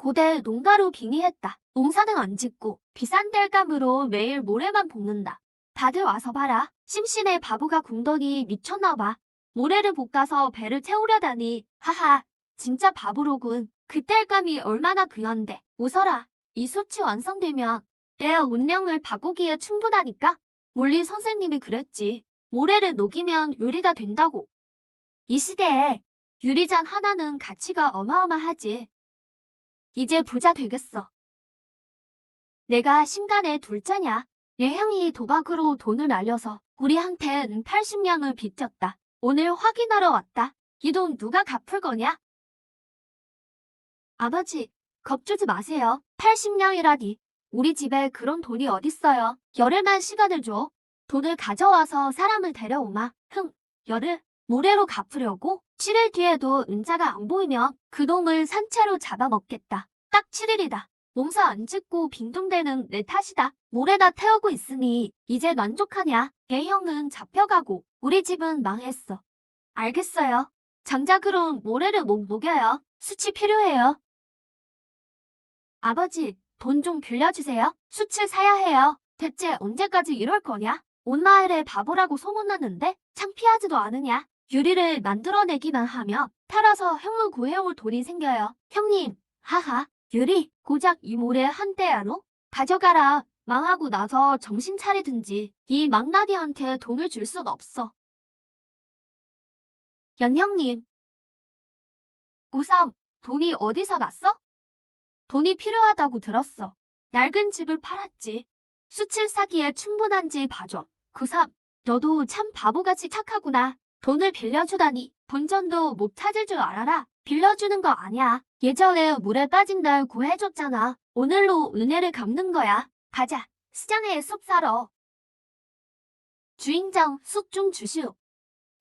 고대 농가로 빙의했다. 농사는 안 짓고 비싼 땔감으로 매일 모래만 볶는다. 다들 와서 봐라. 심신의 바보가 궁더니 미쳤나 봐. 모래를 볶아서 배를 채우려다니. 하하, 진짜 바보로군. 그 땔감이 얼마나 귀한데. 웃어라. 이 솥이 완성되면 내 운명을 바꾸기에 충분하니까. 물리 선생님이 그랬지. 모래를 녹이면 유리가 된다고. 이 시대에 유리잔 하나는 가치가 어마어마하지. 이제 부자 되겠어. 내가 신간의 둘째냐? 얘 형이 도박으로 돈을 날려서 우리한텐 80냥을 빚졌다. 오늘 확인하러 왔다. 이 돈 누가 갚을 거냐? 아버지, 겁주지 마세요. 80냥이라니. 우리 집에 그런 돈이 어딨어요. 열흘만 시간을 줘. 돈을 가져와서 사람을 데려오마. 열흘? 모래로 갚으려고? 7일 뒤에도 은자가 안 보이면 그놈을 산채로 잡아먹겠다. 딱 7일이다. 농사 안 짓고 빈둥대는 내 탓이다. 모래다 태우고 있으니 이제 만족하냐? 얘 형은 잡혀가고 우리 집은 망했어. 알겠어요. 장작으로 모래를 못 녹여요. 숯이 필요해요. 아버지, 돈 좀 빌려주세요. 숯을 사야 해요. 대체 언제까지 이럴 거냐? 온 마을에 바보라고 소문났는데 창피하지도 않으냐? 유리를 만들어내기만 하면 팔아서 형을 구해올 돈이 생겨요. 형님, 하하, 유리, 고작 이 모래 한 대야로? 가져가라. 망하고 나서 정신 차리든지. 이 망나니한테 돈을 줄 순 없어. 연형님, 우삼, 돈이 어디서 났어? 돈이 필요하다고 들었어. 낡은 집을 팔았지. 숯을 사기에 충분한지 봐줘. 구삼, 너도 참 바보같이 착하구나. 돈을 빌려주다니. 본전도 못 찾을 줄 알아라. 빌려주는 거 아니야. 예전에 물에 빠진 날 구해줬잖아. 오늘로 은혜를 갚는 거야. 가자. 시장에 쑥 사러. 주인장, 쑥 좀 주시오.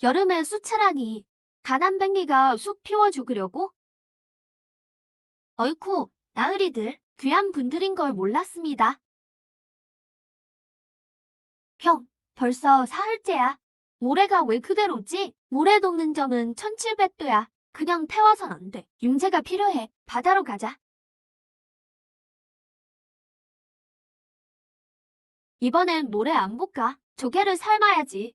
여름에 쑥이라니. 가난뱅이가 쑥 피워주려고? 어이쿠, 나으리들. 귀한 분들인 걸 몰랐습니다. 형, 벌써 사흘째야. 모래가 왜 그대로지? 모래 녹는 점은 1700도야. 그냥 태워선 안 돼. 융제가 필요해. 바다로 가자. 이번엔 모래 안 볶아. 조개를 삶아야지.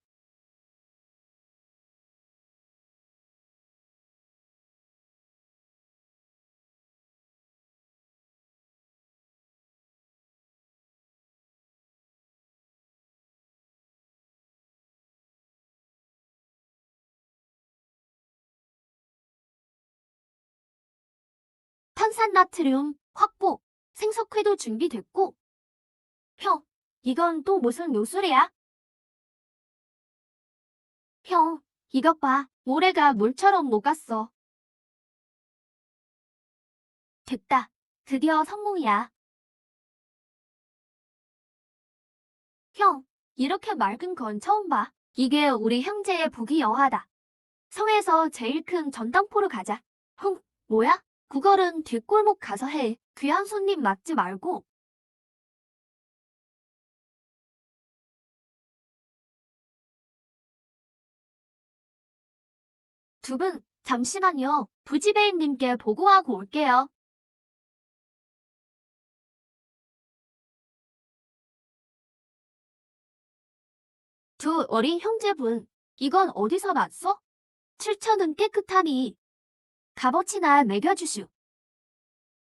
탄산나트륨 확보. 생석회도 준비됐고. 형, 이건 또 무슨 요술이야? 형, 이것 봐. 모래가 물처럼 녹았어. 됐다. 드디어 성공이야. 형, 이렇게 맑은 건 처음 봐. 이게 우리 형제의 부귀영화다. 성에서 제일 큰 전당포로 가자. 뭐야? 그걸은 뒷골목 가서 해. 귀한 손님 맞지 말고. 두 분, 잠시만요. 부지배인님께 보고하고 올게요. 두 어린 형제분, 이건 어디서 났어? 칠천은 깨끗하니 값어치나 매겨주슈.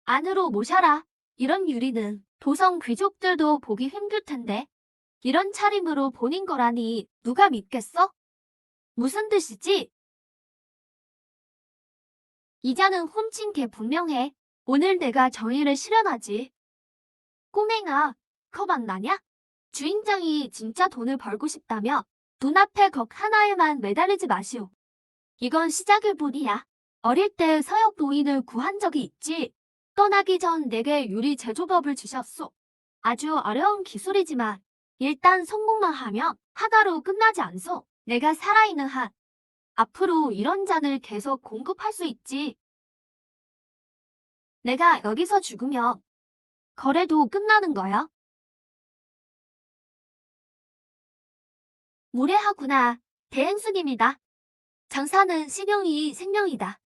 안으로 모셔라. 이런 유리는 도성 귀족들도 보기 힘들 텐데. 이런 차림으로 본인 거라니 누가 믿겠어? 무슨 뜻이지? 이자는 훔친 게 분명해. 오늘 내가 정의를 실현하지. 꼬맹아, 겁 안 나냐? 주인장이 진짜 돈을 벌고 싶다며 눈앞에 거 하나에만 매달리지 마시오. 이건 시작일 뿐이야. 어릴 때 서역 노인을 구한 적이 있지. 떠나기 전 내게 유리 제조법을 주셨소. 아주 어려운 기술이지만 일단 성공만 하면 하나로 끝나지 않소. 내가 살아있는 한 앞으로 이런 잔을 계속 공급할 수 있지. 내가 여기서 죽으면 거래도 끝나는 거야. 무례하구나. 대행수님이다. 장사는 신용이 생명이다.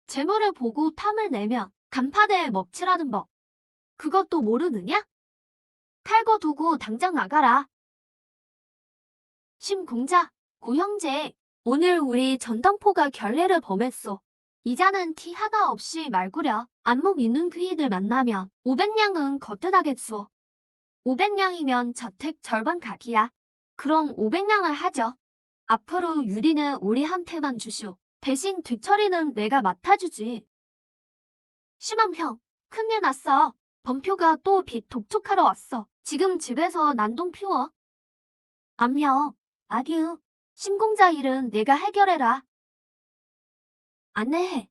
재물을 보고 탐을 내면 간판에 먹칠하는 법. 그것도 모르느냐? 탈거 두고 당장 나가라. 심공자, 고형제, 오늘 우리 전당포가 결례를 범했소. 이자는 티 하나 없이 말구려. 안목 있는 귀인을 만나면 500냥은 거뜬하겠소. 500냥이면 저택 절반 각이야. 그럼 500냥을 하죠. 앞으로 유리는 우리한테만 주시오. 대신 뒤처리는 내가 맡아주지. 심한 형, 큰일 났어. 범표가 또 빚 독촉하러 왔어. 지금 집에서 난동 피워. 암요, 아기우, 신공자 일은 내가 해결해라. 안내해.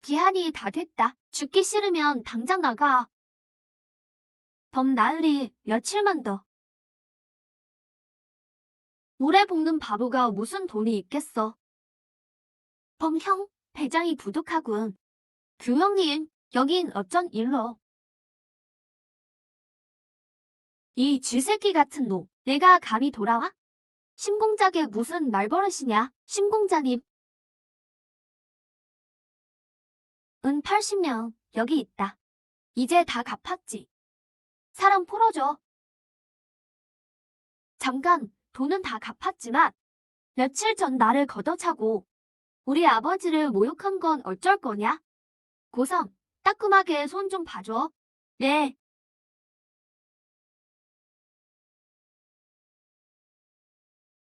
기한이 다 됐다. 죽기 싫으면 당장 나가. 범 나으리 며칠만 더. 모래 볶는 바보가 무슨 돈이 있겠어. 범형, 배장이 부족하군. 규형님, 여긴 어쩐 일로. 이 쥐새끼 같은 놈, 내가 감히 돌아와? 심공자게 무슨 말버릇이냐, 심공자님. 80명, 여기 있다. 이제 다 갚았지. 사람 풀어줘. 잠깐, 돈은 다 갚았지만 며칠 전 나를 걷어차고 우리 아버지를 모욕한 건 어쩔 거냐? 고삼, 따끔하게 손 좀 봐줘. 네.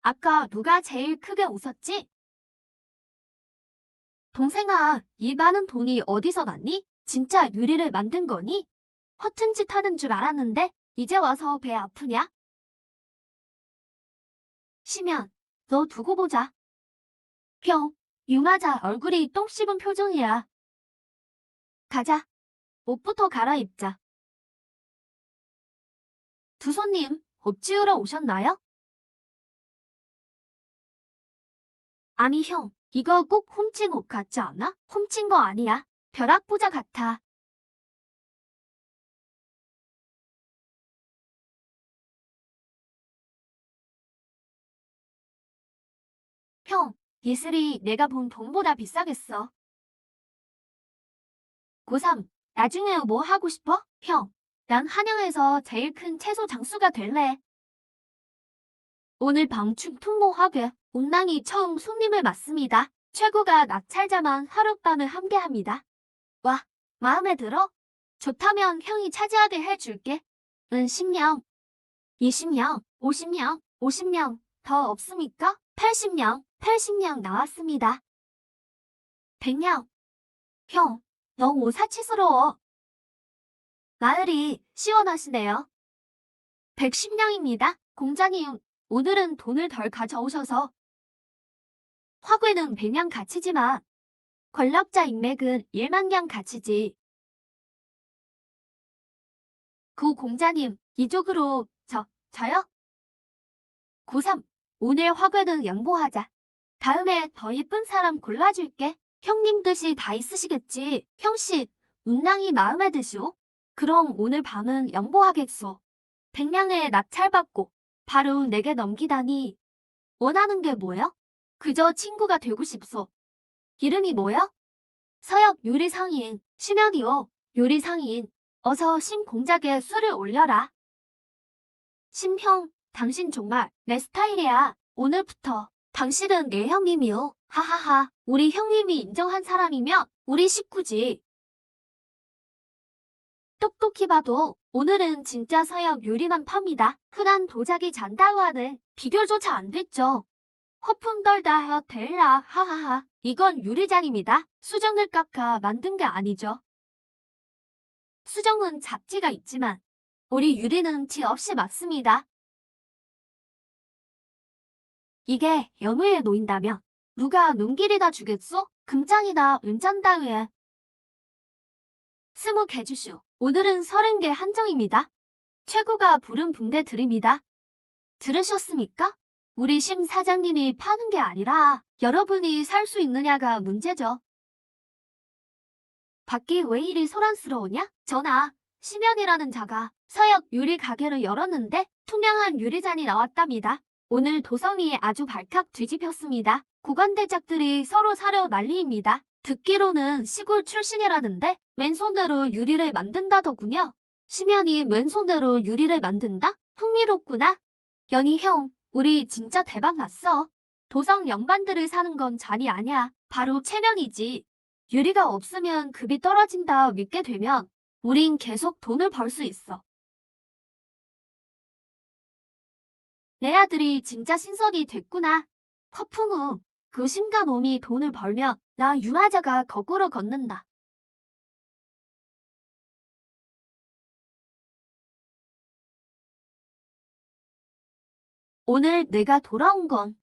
아까 누가 제일 크게 웃었지? 동생아, 이 많은 돈이 어디서 났니? 진짜 유리를 만든 거니? 허튼 짓 하는 줄 알았는데 이제 와서 배 아프냐? 시면, 너 두고 보자. 형, 융하자 얼굴이 똥 씹은 표정이야. 가자. 옷부터 갈아입자. 두 손님, 옷 지우러 오셨나요? 아니 형, 이거 꼭 훔친 옷 같지 않아? 훔친 거 아니야. 벼락부자 같아. 형, 예슬이 내가 본 돈보다 비싸겠어. 고3, 나중에 뭐 하고 싶어? 형, 난 한양에서 제일 큰 채소 장수가 될래. 오늘 밤 충통모하게 온랑이 처음 손님을 맞습니다. 최고가 낙찰자만 하룻밤을 함께합니다. 와, 마음에 들어? 좋다면 형이 차지하게 해줄게. 10명, 20명, 50명, 50명, 더 없습니까? 80명, 80명 나왔습니다. 100명. 형, 너무 사치스러워. 마을이 시원하시네요. 110명입니다. 공장님, 오늘은 돈을 덜 가져오셔서. 화괴는 100냥 가치지만 권력자 인맥은 1만냥 가치지. 구 공자님, 이쪽으로 저요? 고3, 오늘 화괴는 양보하자. 다음에 더 예쁜 사람 골라줄게. 형님 뜻이 다 있으시겠지. 형씨, 운랑이 마음에 드시오? 그럼 오늘 밤은 양보하겠소. 100냥에 낙찰받고 바로 내게 넘기다니. 원하는 게 뭐여? 그저 친구가 되고 싶소. 이름이 뭐여? 서역 요리상인, 심연이요. 요리상인. 어서 심 공작에 술을 올려라. 심형, 당신 정말 내 스타일이야. 오늘부터 당신은 내 형님이요. 하하하, 우리 형님이 인정한 사람이면 우리 식구지. 똑똑히 봐도 오늘은 진짜 서역 요리만 팝니다. 흔한 도자기 잔다와는 비교조차 안 됐죠. 허풍 떨다 델라 하하하. 이건 유리잔입니다. 수정을 깎아 만든 게 아니죠. 수정은 잡지가 있지만 우리 유리는 지 없이 맞습니다. 이게 연회에 놓인다면 누가 눈길이다 주겠소? 금장이다 은잔다위에 20개 주시오. 오늘은 30개 한정입니다. 최고가 부른 붕대 드립니다. 들으셨습니까? 우리 심 사장님이 파는 게 아니라 여러분이 살 수 있느냐가 문제죠. 밖이 왜 이리 소란스러우냐? 전하, 심연이라는 자가 서역 유리 가게를 열었는데 투명한 유리잔이 나왔답니다. 오늘 도성이 아주 발칵 뒤집혔습니다. 구간대작들이 서로 사려 난리입니다. 듣기로는 시골 출신이라는데 왼손으로 유리를 만든다더군요. 심연이 왼손으로 유리를 만든다? 흥미롭구나. 연희 형, 우리 진짜 대박 났어. 도성 양반들을 사는 건 잔이 아니야. 바로 체면이지. 유리가 없으면 급이 떨어진다 믿게 되면 우린 계속 돈을 벌 수 있어. 내 아들이 진짜 신석이 됐구나. 허풍우, 그 심간놈이 돈을 벌면 나 유아자가 거꾸로 걷는다. 오늘 내가 돌아온 건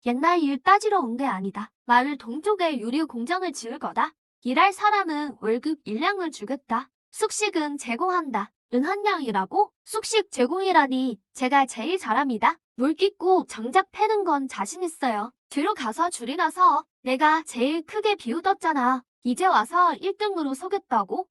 옛날 일 따지러 온 게 아니다. 마을 동쪽에 유리 공장을 지을 거다. 일할 사람은 월급 1량을 주겠다. 숙식은 제공한다. 은 한 량이라고? 숙식 제공이라니 제가 제일 잘합니다. 물 끼고 장작 패는 건 자신 있어요. 뒤로 가서 줄이나 서. 내가 제일 크게 비웃었잖아. 이제 와서 1등으로 서겠다고?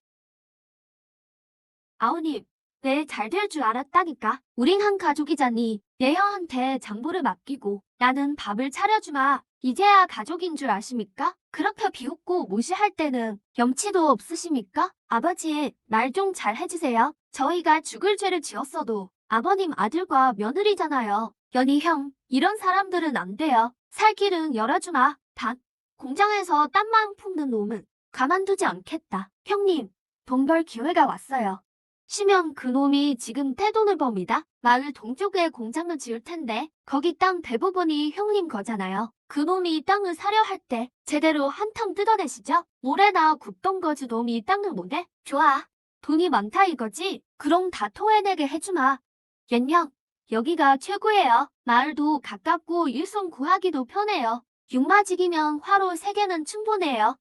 아우님, 내 잘 될 줄 알았다니까. 우린 한 가족이잖니. 내 형한테 장보를 맡기고 나는 밥을 차려주마. 이제야 가족인 줄 아십니까? 그렇게 비웃고 무시할 때는 염치도 없으십니까? 아버지, 말 좀 잘 해주세요. 저희가 죽을 죄를 지었어도 아버님 아들과 며느리잖아요. 연희 형, 이런 사람들은 안 돼요. 살 길은 열어주마. 단, 공장에서 땀만 품는 놈은 가만두지 않겠다. 형님, 돈 벌 기회가 왔어요. 시면 그놈이 지금 떼돈을 법니다. 마을 동쪽에 공장을 지을 텐데 거기 땅 대부분이 형님 거잖아요. 그놈이 땅을 사려 할 때 제대로 한탕 뜯어내시죠? 모래나 굽던 거지 놈이 땅을 못 내? 좋아. 돈이 많다 이거지? 그럼 다 토해내게 해주마. 옌형, 여기가 최고예요. 마을도 가깝고 일손 구하기도 편해요. 육마직이면 화로 3개는 충분해요.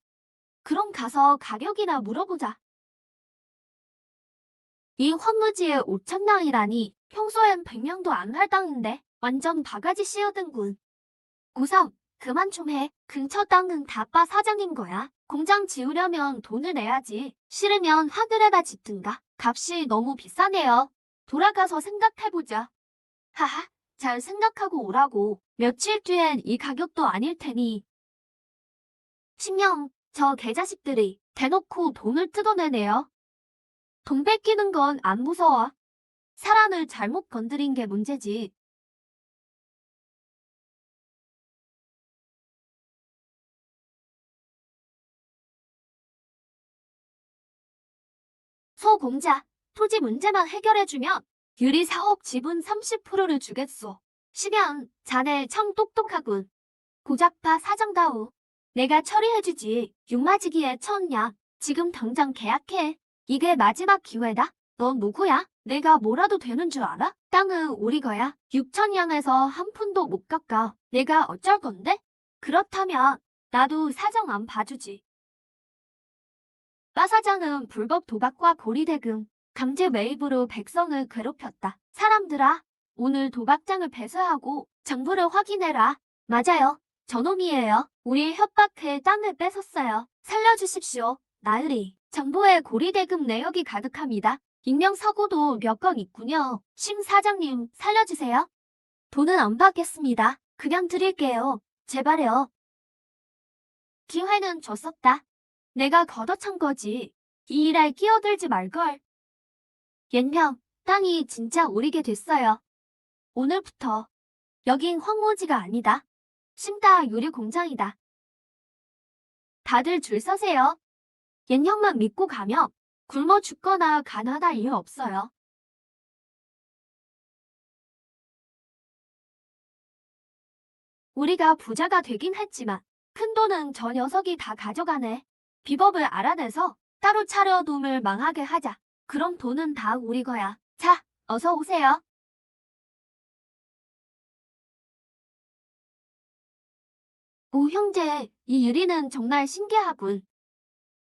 그럼 가서 가격이나 물어보자. 이 황무지에 5천량이라니 평소엔 100명도 안 할 땅인데 완전 바가지 씌우든군. 우성, 그만 좀 해. 근처 땅은 다 빠 사장인 거야. 공장 지으려면 돈을 내야지. 싫으면 하늘에다 짓든가. 값이 너무 비싸네요. 돌아가서 생각해보자. 하하, 잘 생각하고 오라고. 며칠 뒤엔 이 가격도 아닐 테니. 신명, 저 개자식들이 대놓고 돈을 뜯어내네요. 돈 뺏기는 건 안 무서워. 사람을 잘못 건드린 게 문제지. 소공자, 토지 문제만 해결해주면 유리 사업 지분 30%를 주겠소. 시면, 자네 참 똑똑하군. 고작파 사장다우. 내가 처리해주지. 육마지기에 천냥. 지금 당장 계약해. 이게 마지막 기회다. 넌 누구야? 내가 뭐라도 되는 줄 알아? 땅은 우리 거야. 6천냥에서 한 푼도 못 깎아. 내가 어쩔 건데? 그렇다면 나도 사정 안 봐주지. 빠 사장은 불법 도박과 고리대금, 강제 매입으로 백성을 괴롭혔다. 사람들아, 오늘 도박장을 배쇄하고 정보를 확인해라. 맞아요. 저놈이에요. 우리 협박해 땅을 뺏었어요. 살려주십시오. 나으리. 정보에 고리대금 내역이 가득합니다. 익명서고도 몇 건 있군요. 심 사장님, 살려주세요. 돈은 안 받겠습니다. 그냥 드릴게요. 제발요. 기회는 줬었다. 내가 걷어찬 거지. 이 일에 끼어들지 말걸. 옌형, 땅이 진짜 우리게 됐어요. 오늘부터 여긴 황무지가 아니다. 심다 유리 공장이다. 다들 줄 서세요. 옌형만 믿고 가면 굶어 죽거나 가난할 일 없어요. 우리가 부자가 되긴 했지만 큰돈은 저 녀석이 다 가져가네. 비법을 알아내서 따로 차려 놈을 망하게 하자. 그럼 돈은 다 우리 거야. 자, 어서 오세요. 오 형제, 이 유리는 정말 신기하군.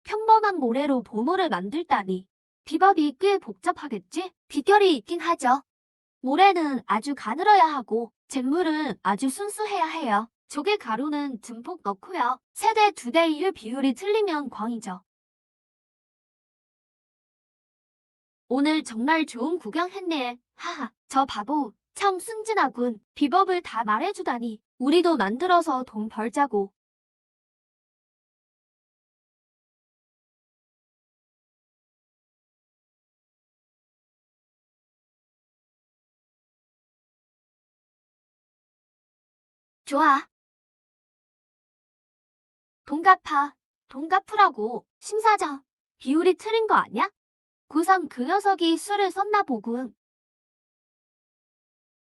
평범한 모래로 보물을 만들다니. 비법이 꽤 복잡하겠지? 비결이 있긴 하죠. 모래는 아주 가늘어야 하고 잿물은 아주 순수해야 해요. 조개 가루는 듬뿍 넣고요. 세대 2대 1 비율이 틀리면 광이죠. 오늘 정말 좋은 구경했네. 하하, 저 바보 참 순진하군. 비법을 다 말해주다니. 우리도 만들어서 돈 벌자고. 좋아. 돈 갚아. 돈 갚으라고. 심 사장. 비율이 틀린 거 아니야? 고3 그 녀석이 술을 썼나 보군.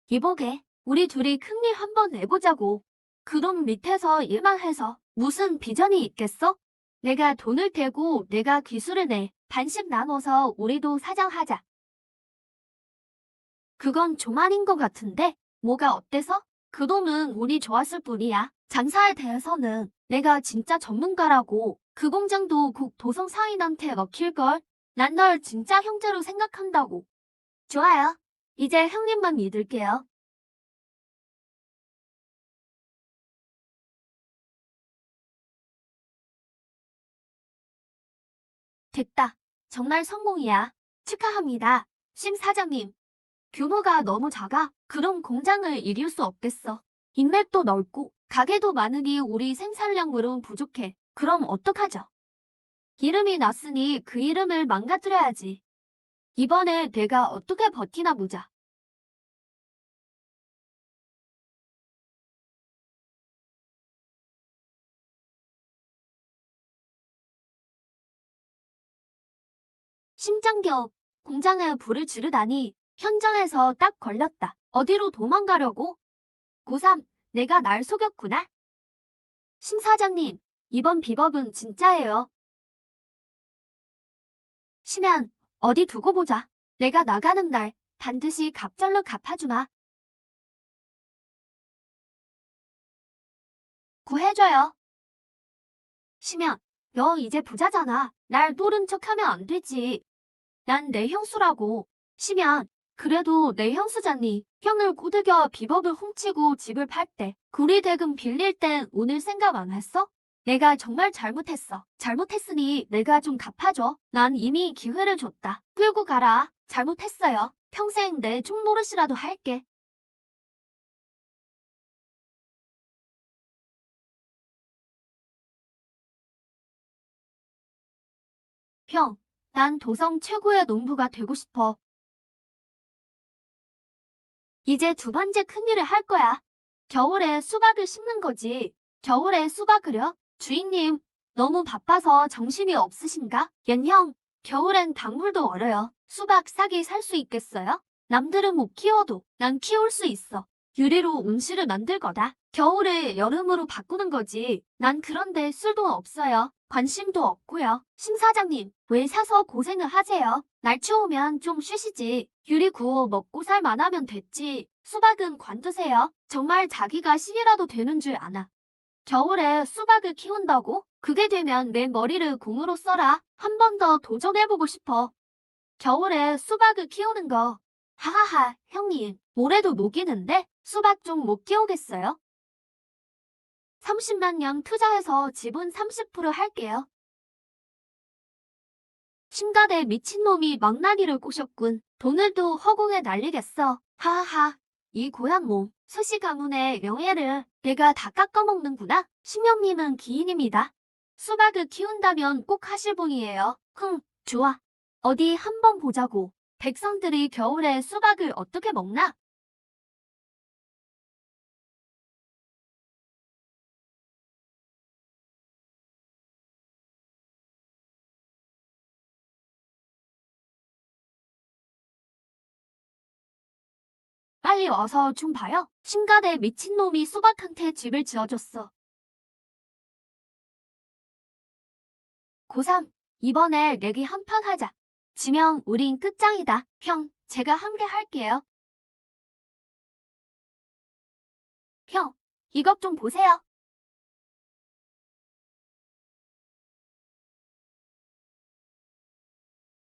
이보게. 우리 둘이 큰일 한번 내보자고. 그놈 밑에서 일만 해서 무슨 비전이 있겠어? 내가 돈을 대고 내가 기술을 내. 반씩 나눠서 우리도 사장하자. 그건 좀 아닌 것 같은데? 뭐가 어때서? 그놈은 운이 좋았을 뿐이야. 장사에 대해서는 내가 진짜 전문가라고. 그 공장도 국 도성 사인한테 먹힐걸? 난 널 진짜 형제로 생각한다고. 좋아요. 이제 형님만 믿을게요. 됐다. 정말 성공이야. 축하합니다. 심 사장님. 규모가 너무 작아. 그럼 공장을 이룰 수 없겠어. 인맥도 넓고 가게도 많으니 우리 생산량으로는 부족해. 그럼 어떡하죠? 이름이 났으니 그 이름을 망가뜨려야지. 이번에 내가 어떻게 버티나 보자. 심장겨 공장에 불을 지르다니 현장에서 딱 걸렸다. 어디로 도망가려고? 고3, 내가 날 속였구나. 심 사장님, 이번 비법은 진짜예요. 심연, 어디 두고 보자. 내가 나가는 날 반드시 갑절로 갚아주마. 구해줘요. 심연, 너 이제 부자잖아. 날 모른 척하면 안 되지. 난 내 형수라고. 심연, 그래도 내 형수잖니. 형을 꼬드겨 비법을 훔치고 집을 팔 때, 구리 대금 빌릴 땐 오늘 생각 안 했어? 내가 정말 잘못했어. 잘못했으니 내가 좀 갚아줘. 난 이미 기회를 줬다. 끌고 가라. 잘못했어요. 평생 내 총노릇이라도 할게. 형, 난 도성 최고의 농부가 되고 싶어. 이제 두 번째 큰일을 할 거야. 겨울에 수박을 심는 거지. 겨울에 수박을요? 주인님, 너무 바빠서 정신이 없으신가? 옌형, 겨울엔 작물도 얼어요. 수박 싹이 살 수 있겠어요? 남들은 못 키워도 난 키울 수 있어. 유리로 온실을 만들 거다. 겨울을 여름으로 바꾸는 거지. 난 그런데 술도 없어요. 관심도 없고요. 심 사장님, 왜 사서 고생을 하세요? 날 추우면 좀 쉬시지. 유리 구워 먹고 살 만하면 됐지. 수박은 관두세요. 정말 자기가 신이라도 되는 줄 아나. 겨울에 수박을 키운다고? 그게 되면 내 머리를 공으로 써라. 한 번 더 도전해보고 싶어. 겨울에 수박을 키우는 거. 하하하, 형님. 올해도 녹이는데 수박 좀 못 키우겠어요? 30만 냥 투자해서 지분 30% 할게요. 심가대 미친놈이 망나니를 꼬셨군. 돈을 또 허공에 날리겠어. 하하하. 이 고향 몸, 수시 가문의 명예를 내가 다 깎아먹는구나. 심영님은 기인입니다. 수박을 키운다면 꼭 하실 분이에요. 좋아. 어디 한번 보자고. 백성들이 겨울에 수박을 어떻게 먹나? 빨리 와서 좀 봐요. 심가대 미친놈이 수박한테 집을 지어줬어. 고3, 이번에 내기 한 판 하자. 지명 우린 끝장이다. 형, 제가 한 개 할게요. 형, 이것 좀 보세요.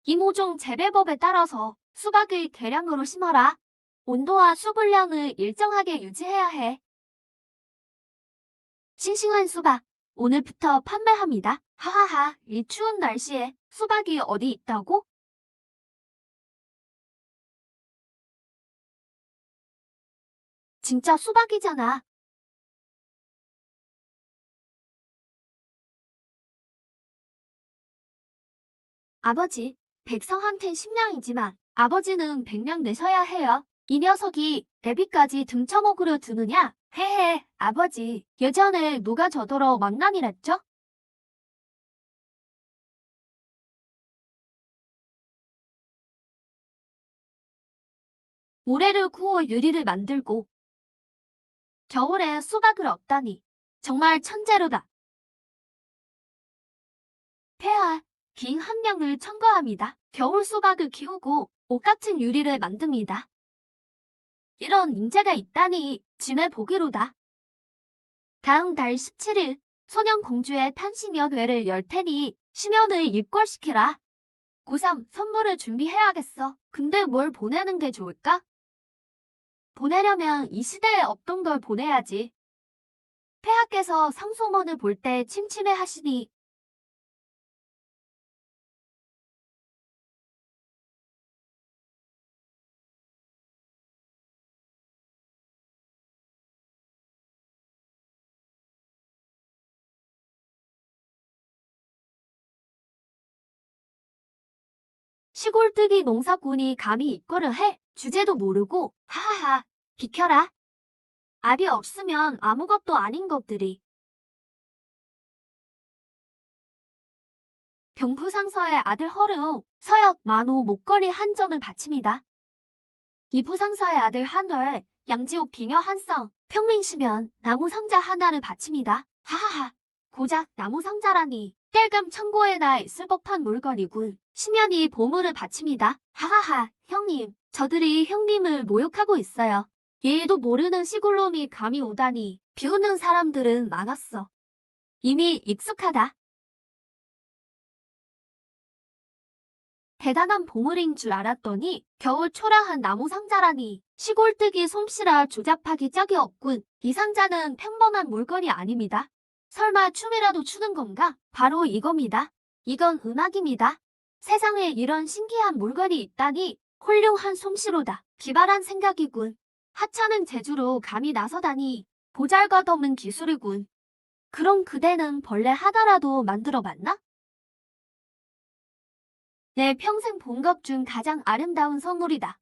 이모종 재배법에 따라서 수박을 계량으로 심어라. 온도와 수분량을 일정하게 유지해야 해. 싱싱한 수박, 오늘부터 판매합니다. 하하하, 이 추운 날씨에 수박이 어디 있다고? 진짜 수박이잖아. 아버지, 백성한텐 식량이지만 아버지는 백량 내셔야 해요. 이 녀석이 애비까지 등쳐먹으려 드느냐? 헤헤, 아버지. 예전에 누가 저더러 망나니랬죠? 모래를 구워 유리를 만들고 겨울에 수박을 얻다니. 정말 천재로다. 폐하, 긴 한 명을 첨가합니다. 겨울 수박을 키우고 옷 같은 유리를 만듭니다. 이런 인재가 있다니 짐의 보기로다. 다음 달 17일 소년 공주의 탄신연회를 열 테니 심연을 입궐시키라. 고3 선물을 준비해야겠어. 근데 뭘 보내는 게 좋을까? 보내려면 이 시대에 없던 걸 보내야지. 폐하께서 상소문을 볼 때 침침해 하시니 시골뜨기 농사꾼이 감히 입거를 해? 주제도 모르고 하하하 비켜라. 압이 없으면 아무것도 아닌 것들이. 병부상서의 아들 허르, 서역 만호 목걸이 한 점을 바칩니다. 이부상서의 아들 한월, 양지옥 비녀 한 쌍, 평민시면 나무 상자 하나를 바칩니다. 하하하, 고작 나무 상자라니. 땔감 창고에나 있을 법한 물건이군. 심연이 보물을 바칩니다. 하하하, 형님, 저들이 형님을 모욕하고 있어요. 얘도 모르는 시골놈이 감히 오다니. 비웃는 사람들은 많았어. 이미 익숙하다. 대단한 보물인 줄 알았더니 겨우 초라한 나무 상자라니. 시골뜨기 솜씨라 조잡하기 짝이 없군. 이 상자는 평범한 물건이 아닙니다. 설마 춤이라도 추는 건가? 바로 이겁니다. 이건 음악입니다. 세상에 이런 신기한 물건이 있다니 훌륭한 솜씨로다. 기발한 생각이군. 하찮은 재주로 감히 나서다니 보잘것없는 기술이군. 그럼 그대는 벌레 하나라도 만들어봤나? 내 평생 본 것 중 가장 아름다운 선물이다.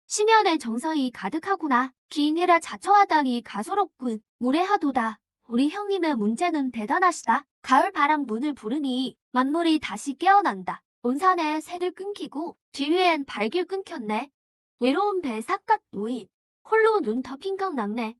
심연의 정성이 가득하구나. 긴 해라 자처하다니 가소롭군. 무례하도다. 우리 형님의 문제는 대단하시다. 가을 바람 문을 부르니 만물이 다시 깨어난다. 온산에 새를 끊기고 뒤위엔 발길 끊겼네. 외로운 배 삿갓 노인. 홀로 눈 덮인 것 났네.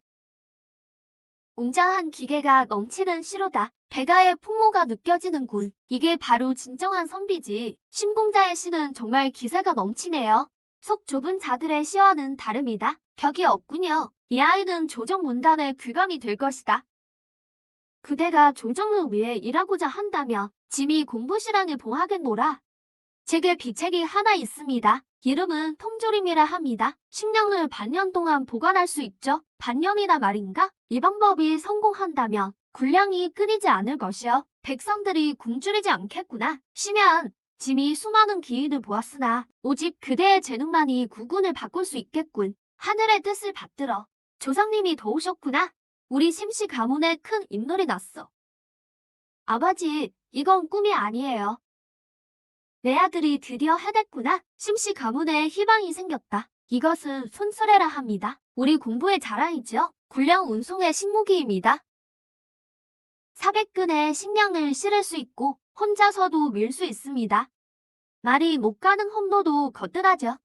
웅장한 기계가 넘치는 시로다. 배가의 풍모가 느껴지는군. 이게 바로 진정한 선비지. 신공자의 시는 정말 기세가 넘치네요. 속 좁은 자들의 시와는 다릅니다. 벽이 없군요. 이 아이는 조정문단의 귀감이 될 것이다. 그대가 조정을 위해 일하고자 한다며 짐이 공부시랑을 봉하겠노라. 제게 비책이 하나 있습니다. 이름은 통조림이라 합니다. 식량을 반년 동안 보관할 수 있죠. 반년이나 말인가? 이 방법이 성공한다면 군량이 끊이지 않을 것이요. 백성들이 굶주리지 않겠구나. 시면 짐이 수많은 기인을 보았으나 오직 그대의 재능만이 국군을 바꿀 수 있겠군. 하늘의 뜻을 받들어. 조상님이 도우셨구나. 우리 심씨 가문에 큰 인물이 났어. 아버지, 이건 꿈이 아니에요. 내 아들이 드디어 해냈구나. 심씨 가문에 희망이 생겼다. 이것은 손수레라 합니다. 우리 공부의 자랑이지요. 군량 운송의 식무기입니다. 400근의 식량을 실을 수 있고 혼자서도 밀 수 있습니다. 말이 못 가는 험로도 거뜬하죠.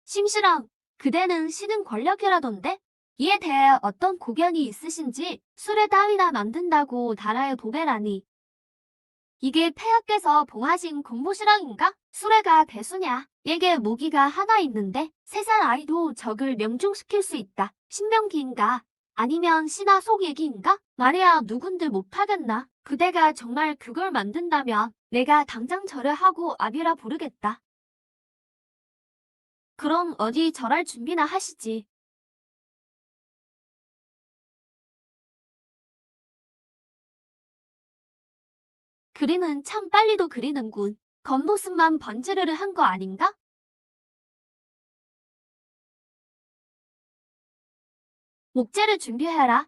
심씨랑 그대는 시는 권력이라던데? 이에 대해 어떤 고견이 있으신지 수레 따위나 만든다고 달아요 보배라니. 이게 폐하께서 봉하신 공부시랑인가? 수레가 대수냐? 얘게 무기가 하나 있는데 3살 아이도 적을 명중시킬 수 있다. 신명기인가? 아니면 신화 속 얘기인가? 말이야 누군들 못하겠나? 그대가 정말 그걸 만든다면 내가 당장 절을 하고 아비라 부르겠다. 그럼 어디 절할 준비나 하시지. 그림은 참 빨리도 그리는군. 겉모습만 번지르르 한 거 아닌가? 목재를 준비해라.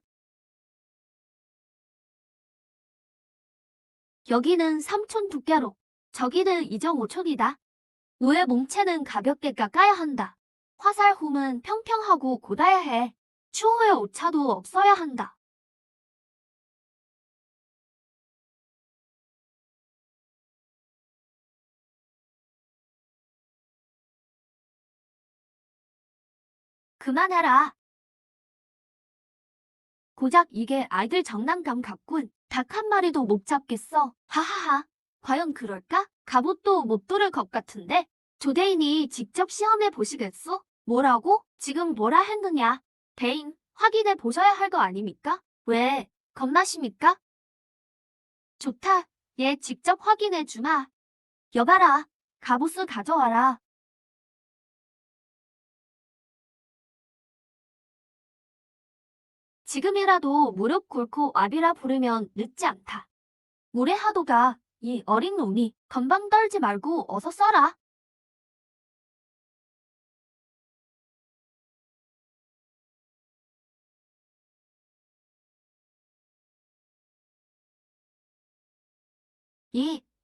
여기는 3촌 두께로, 저기는 2.5촌이다. 노의 몽채는 가볍게 깎아야 한다. 화살홈은 평평하고 곧아야 해. 추후에 오차도 없어야 한다. 그만해라. 고작 이게 아이들 장난감 같군. 닭 한 마리도 못 잡겠어. 하하하. 과연 그럴까? 갑옷도 못 뚫을 것 같은데? 조대인이 직접 시험해 보시겠소? 뭐라고? 지금 뭐라 했느냐? 대인, 확인해 보셔야 할 거 아닙니까? 왜? 겁나십니까? 좋다. 얘 직접 확인해 주마. 여봐라. 갑옷을 가져와라. 지금이라도 무릎 꿇고 아비라 부르면 늦지 않다. 무례하도가 이 어린 놈이 건방 떨지 말고 어서 써라.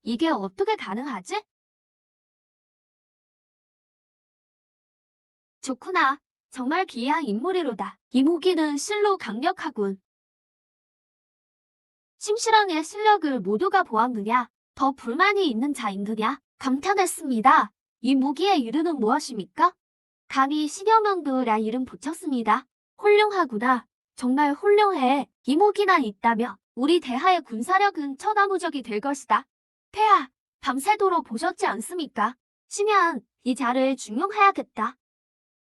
이게 어떻게 가능하지? 좋구나. 정말 기이한 인물이로다. 이무기는 실로 강력하군. 심실왕의 실력을 모두가 보았느냐? 더 불만이 있는 자인느냐? 감탄했습니다. 이 무기의 이름은 무엇입니까? 감히 신여명도라 이름 붙였습니다. 훌륭하구나. 정말 훌륭해. 이 무기만 있다면 우리 대하의 군사력은 천하무적이 될 것이다. 폐하, 밤새도록 보셨지 않습니까? 심연, 이 자를 중용해야겠다.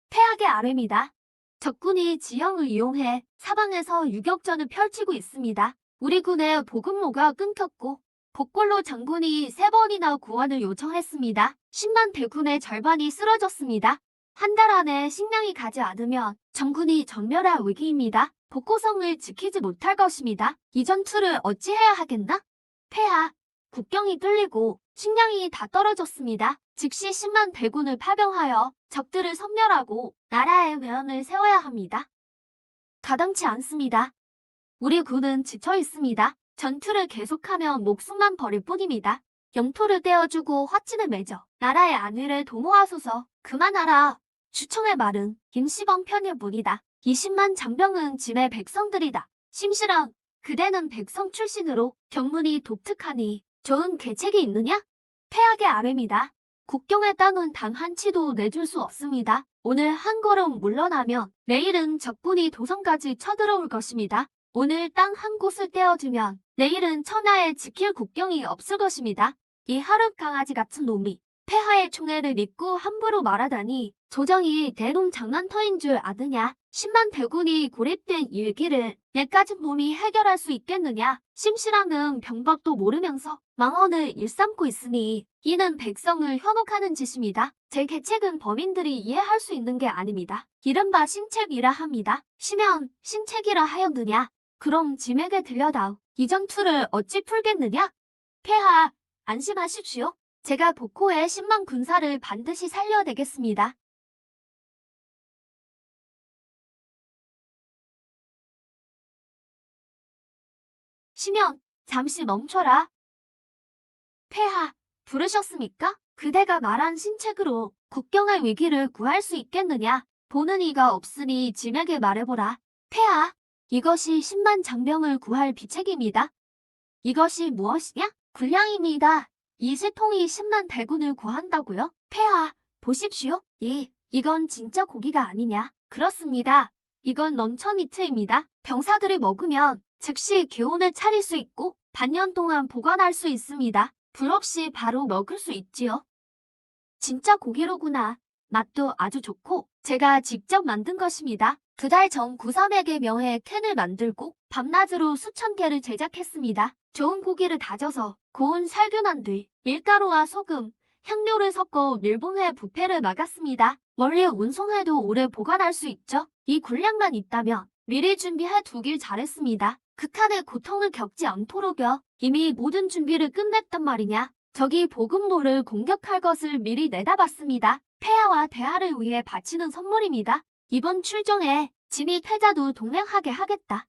폐하의 아뢰입니다. 적군이 지형을 이용해 사방에서 유격전을 펼치고 있습니다. 우리 군의 보급로가 끊겼고 복골로 장군이 3번이나 구원을 요청했습니다. 10만 대군의 절반이 쓰러졌습니다. 한 달 안에 식량이 가지 않으면 장군이 전멸할 위기입니다. 복고성을 지키지 못할 것입니다. 이 전투를 어찌해야 하겠나? 폐하, 국경이 뚫리고 식량이 다 떨어졌습니다. 즉시 10만 대군을 파병하여 적들을 섬멸하고 나라의 외연을 세워야 합니다. 가당치 않습니다. 우리 군은 지쳐 있습니다. 전투를 계속하면 목숨만 버릴 뿐입니다. 영토를 떼어주고 화친을 맺어 나라의 안위를 도모하소서. 그만하라. 주청의 말은 김시방 편일 뿐이다. 20만 장병은 진의 백성들이다. 심실왕, 그대는 백성 출신으로 경문이 독특하니 좋은 계책이 있느냐? 폐하의 아뢰입니다. 국경의 땅은 단 한 치도 내줄 수 없습니다. 오늘 한 걸음 물러나면 내일은 적군이 도성까지 쳐들어올 것입니다. 오늘 땅 한 곳을 떼어주면 내일은 천하에 지킬 국경이 없을 것입니다. 이 하룻 강아지 같은 놈이 폐하의 총애를 믿고 함부로 말하다니 조정이 대놈 장난터인 줄 아느냐. 10만 대군이 고립된 일기를 내까진 놈이 해결할 수 있겠느냐. 심실왕은 병법도 모르면서 망언을 일삼고 있으니 이는 백성을 현혹하는 짓입니다. 제 계책은 범인들이 이해할 수 있는 게 아닙니다. 이른바 신책이라 합니다. 심연, 신책이라 하였느냐. 그럼 짐에게 들려다오. 이 전투를 어찌 풀겠느냐? 폐하, 안심하십시오. 제가 복호의 10만 군사를 반드시 살려내겠습니다. 심연, 잠시 멈춰라. 폐하, 부르셨습니까? 그대가 말한 신책으로 국경의 위기를 구할 수 있겠느냐? 보는 이가 없으니 짐에게 말해보라. 폐하, 이것이 10만 장병을 구할 비책입니다. 이것이 무엇이냐? 군량입니다. 이 세통이 10만 대군을 구한다고요? 폐하, 보십시오. 이건 진짜 고기가 아니냐? 그렇습니다. 이건 런처미트입니다. 병사들이 먹으면 즉시 기운을 차릴 수 있고 반년 동안 보관할 수 있습니다. 불 없이 바로 먹을 수 있지요. 진짜 고기로구나. 맛도 아주 좋고 제가 직접 만든 것입니다. 2달 전 구삼에게 명해 캔을 만들고 밤낮으로 수천 개를 제작했습니다. 좋은 고기를 다져서 고운 살균한 뒤 밀가루와 소금, 향료를 섞어 밀봉해 부패를 막았습니다. 멀리 운송해도 오래 보관할 수 있죠. 이 군량만 있다면 미리 준비해 두길 잘했습니다. 극한의 고통을 겪지 않도록요. 이미 모든 준비를 끝냈단 말이냐. 적이 보급로를 공격할 것을 미리 내다봤습니다. 폐하와 대하를 위해 바치는 선물입니다. 이번 출정에 짐이 패자도 동행하게 하겠다.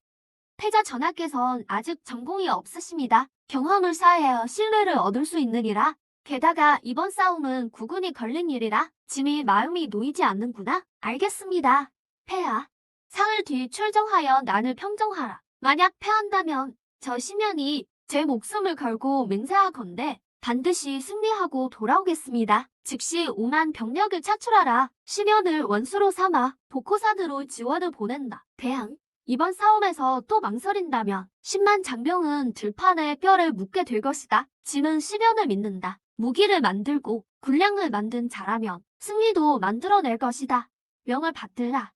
패자 전하께선 아직 전공이 없으십니다. 경험을 쌓아야 신뢰를 얻을 수 있느니라. 게다가 이번 싸움은 국군이 걸린 일이라 짐이 마음이 놓이지 않는구나. 알겠습니다. 폐하. 사흘 뒤 출정하여 난을 평정하라. 만약 패한다면 저 심연이 제 목숨을 걸고 맹세하건대 반드시 승리하고 돌아오겠습니다. 즉시 5만 병력을 차출하라. 심연을 원수로 삼아 독호산으로 지원을 보낸다. 대항. 이번 싸움에서 또 망설인다면 10만 장병은 들판에 뼈를 묻게 될 것이다. 짐은 심연을 믿는다. 무기를 만들고 군량을 만든 자라면 승리도 만들어낼 것이다. 명을 받들라.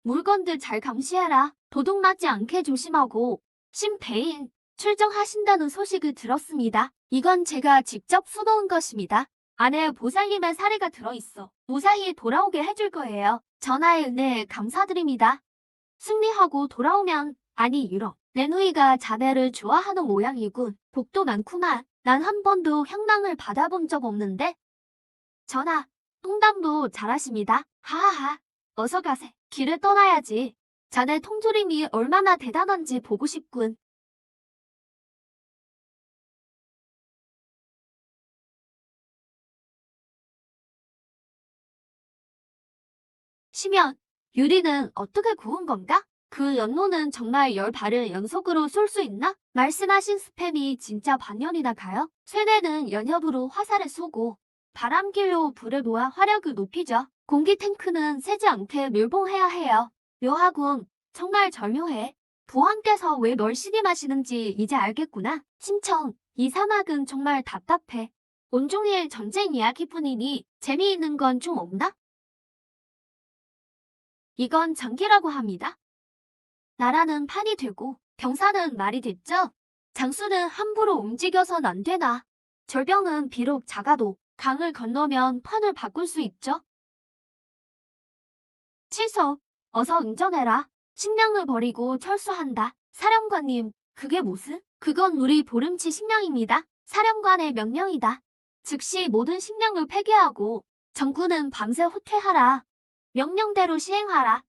물건들 잘 감시해라. 도둑맞지 않게 조심하고 심대인 출정하신다는 소식을 들었습니다. 이건 제가 직접 수놓은 것입니다. 안에 보살님의 사례가 들어있어 무사히 돌아오게 해줄 거예요. 전하의 은혜에 감사드립니다. 승리하고 돌아오면 아니 유럽 내 누이가 자네를 좋아하는 모양이군. 복도 많구만. 난 한 번도 향락을 받아본 적 없는데. 전하, 통담도 잘하십니다. 하하하. 어서 가세. 길을 떠나야지. 자네 통조림이 얼마나 대단한지 보고 싶군. 심연, 유리는 어떻게 구운 건가? 그 연노는 정말 10발을 연속으로 쏠 수 있나? 말씀하신 스팸이 진짜 반년이나 가요? 쇠뇌는 연협으로 화살을 쏘고 바람길로 불을 놓아 화력을 높이죠. 공기 탱크는 새지 않게 밀봉해야 해요. 묘하군. 정말 절묘해. 부왕께서 왜 널 신임하시는지 이제 알겠구나. 신청, 이 사막은 정말 답답해. 온종일 전쟁 이야기뿐이니 재미있는 건 좀 없나? 이건 전기라고 합니다. 나라는 판이 되고 병사는 말이 됐죠. 장수는 함부로 움직여선 안 되나. 절병은 비록 작아도 강을 건너면 판을 바꿀 수 있죠. 칠석, 어서 응전해라. 식량을 버리고 철수한다. 사령관님, 그게 무슨? 그건 우리 보름치 식량입니다. 사령관의 명령이다. 즉시 모든 식량을 폐기하고 전군은 밤새 후퇴하라. 명령대로 시행하라.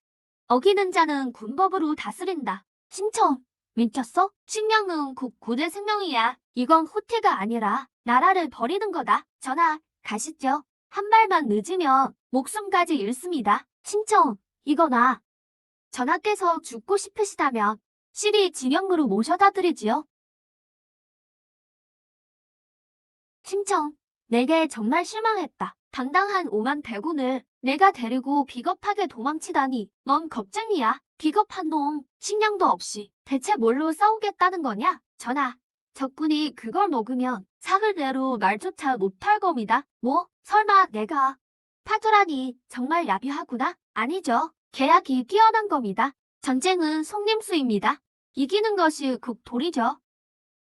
어기는 자는 군법으로 다스린다. 신청, 미쳤어? 식량은 국군의 생명이야. 이건 후퇴가 아니라 나라를 버리는 거다. 전하, 가시죠. 한 발만 늦으면 목숨까지 잃습니다. 신청, 이거나. 전하께서 죽고 싶으시다면 시리 진영으로 모셔다 드리지요. 신청, 내게 정말 실망했다. 당당한 5만 대군을 내가 데리고 비겁하게 도망치다니. 넌 겁쟁이야. 비겁한 놈. 식량도 없이 대체 뭘로 싸우겠다는 거냐? 전하, 적군이 그걸 먹으면 사흘 내로 말조차 못할 겁니다. 뭐? 설마 내가 파토라니 정말 야비하구나? 아니죠. 계약이 뛰어난 겁니다. 전쟁은 속림수입니다. 이기는 것이 국도리죠.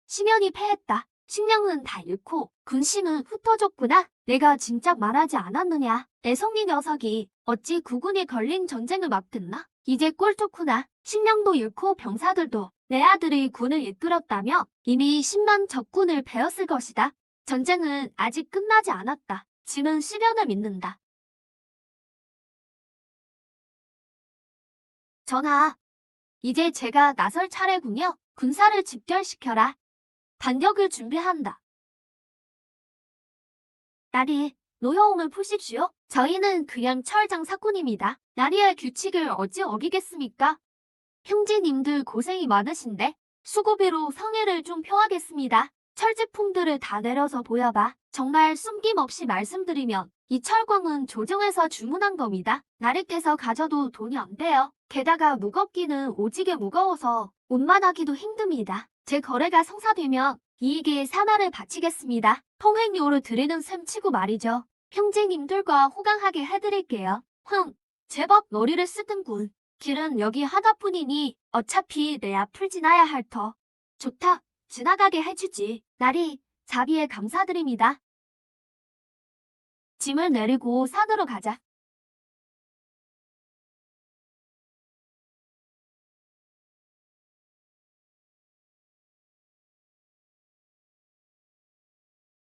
심연이 패했다. 식량은 다 잃고 군심은 흩어졌구나. 내가 진작 말하지 않았느냐. 애송이 녀석이 어찌 국군이 걸린 전쟁을 막듣나? 이제 꼴 좋구나. 식량도 잃고 병사들도 내 아들이 군을 이끌었다며 이미 10만 적군을 베었을 것이다. 전쟁은 아직 끝나지 않았다. 짐은 시련을 믿는다. 전하, 이제 제가 나설 차례군요. 군사를 집결시켜라. 반격을 준비한다. 나리, 노여움을 푸십시오. 저희는 그냥 철장 사꾼입니다. 나리의 규칙을 어찌 어기겠습니까? 형제님들 고생이 많으신데 수고비로 성의를 좀 표하겠습니다. 철제품들을 다 내려서 보여봐. 정말 숨김없이 말씀드리면 이 철광은 조정에서 주문한 겁니다. 나리께서 가져도 돈이 안 돼요. 게다가 무겁기는 오지게 무거워서 운반하기도 힘듭니다. 제 거래가 성사되면 이익에 사마를 바치겠습니다. 통행료를 드리는 셈 치고 말이죠. 형제님들과 호강하게 해드릴게요. 제법 머리를 쓰든군. 길은 여기 하나뿐이니 어차피 내 앞을 지나야 할 터. 좋다. 지나가게 해주지. 나리, 자비에 감사드립니다. 짐을 내리고 산으로 가자.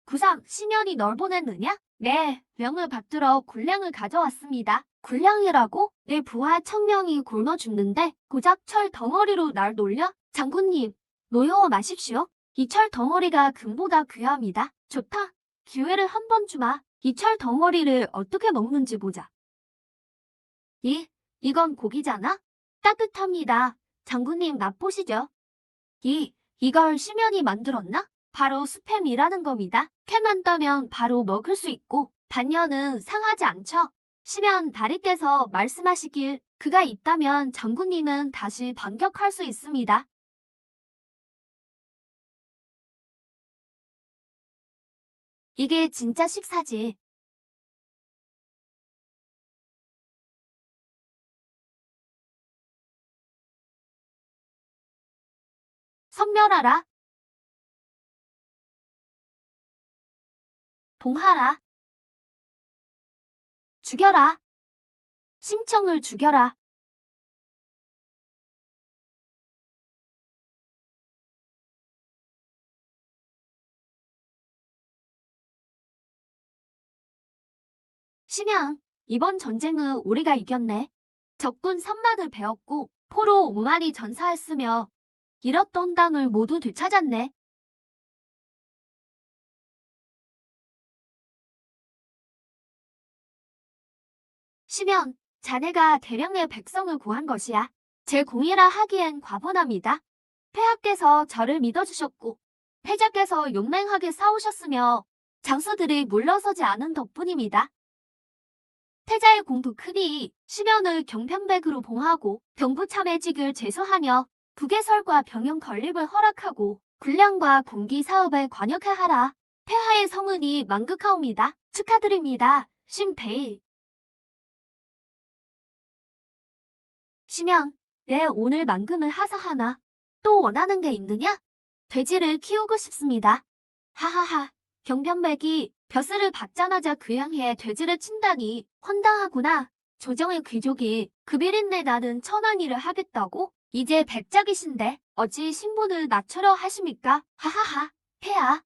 구상, 심연이 널 보냈느냐? 네, 명을 받들어 군량을 가져왔습니다. 군량이라고? 내 부하 1000명이 굶어 죽는데 고작 철 덩어리로 날 놀려? 장군님, 노여워 마십시오. 이 철 덩어리가 금보다 귀합니다. 좋다. 기회를 한 번 주마. 이 철 덩어리를 어떻게 먹는지 보자. 이건 고기잖아? 따뜻합니다. 장군님 맛보시죠. 이걸 심연이 만들었나? 바로 스팸이라는 겁니다. 캐만 따면 바로 먹을 수 있고 단면은 상하지 않죠. 심연 다리께서 말씀하시길 그가 있다면 장군님은 다시 반격할 수 있습니다. 이게 진짜 식사지. 섬멸하라. 봉하라. 죽여라. 심청을 죽여라. 심양, 이번 전쟁은 우리가 이겼네. 적군 선막을 베었고 포로 5마리 전사했으며 잃었던 땅을 모두 되찾았네. 심연, 자네가 대량의 백성을 구한 것이야. 제 공이라 하기엔 과분합니다. 폐하께서 저를 믿어주셨고 패자께서 용맹하게 싸우셨으며 장수들이 물러서지 않은 덕분입니다. 태자의 공도 크니 심연을 경편백으로 봉하고 경부참해직을 제소하며 북예설과 병영 건립을 허락하고 군량과 군기 사업에 관여케 하라. 폐하의 성은이 만극하옵니다. 축하드립니다. 심배일. 심연, 내 오늘 만금을 하사하나. 또 원하는 게 있느냐? 돼지를 키우고 싶습니다. 하하하, 경변백이 벼슬을 받자마자 그 향해 돼지를 친다니 헌당하구나. 조정의 귀족이 그 비린내 나는 천왕일을 하겠다고? 이제 백작이신데 어찌 신분을 낮추려 하십니까? 하하하, 폐하.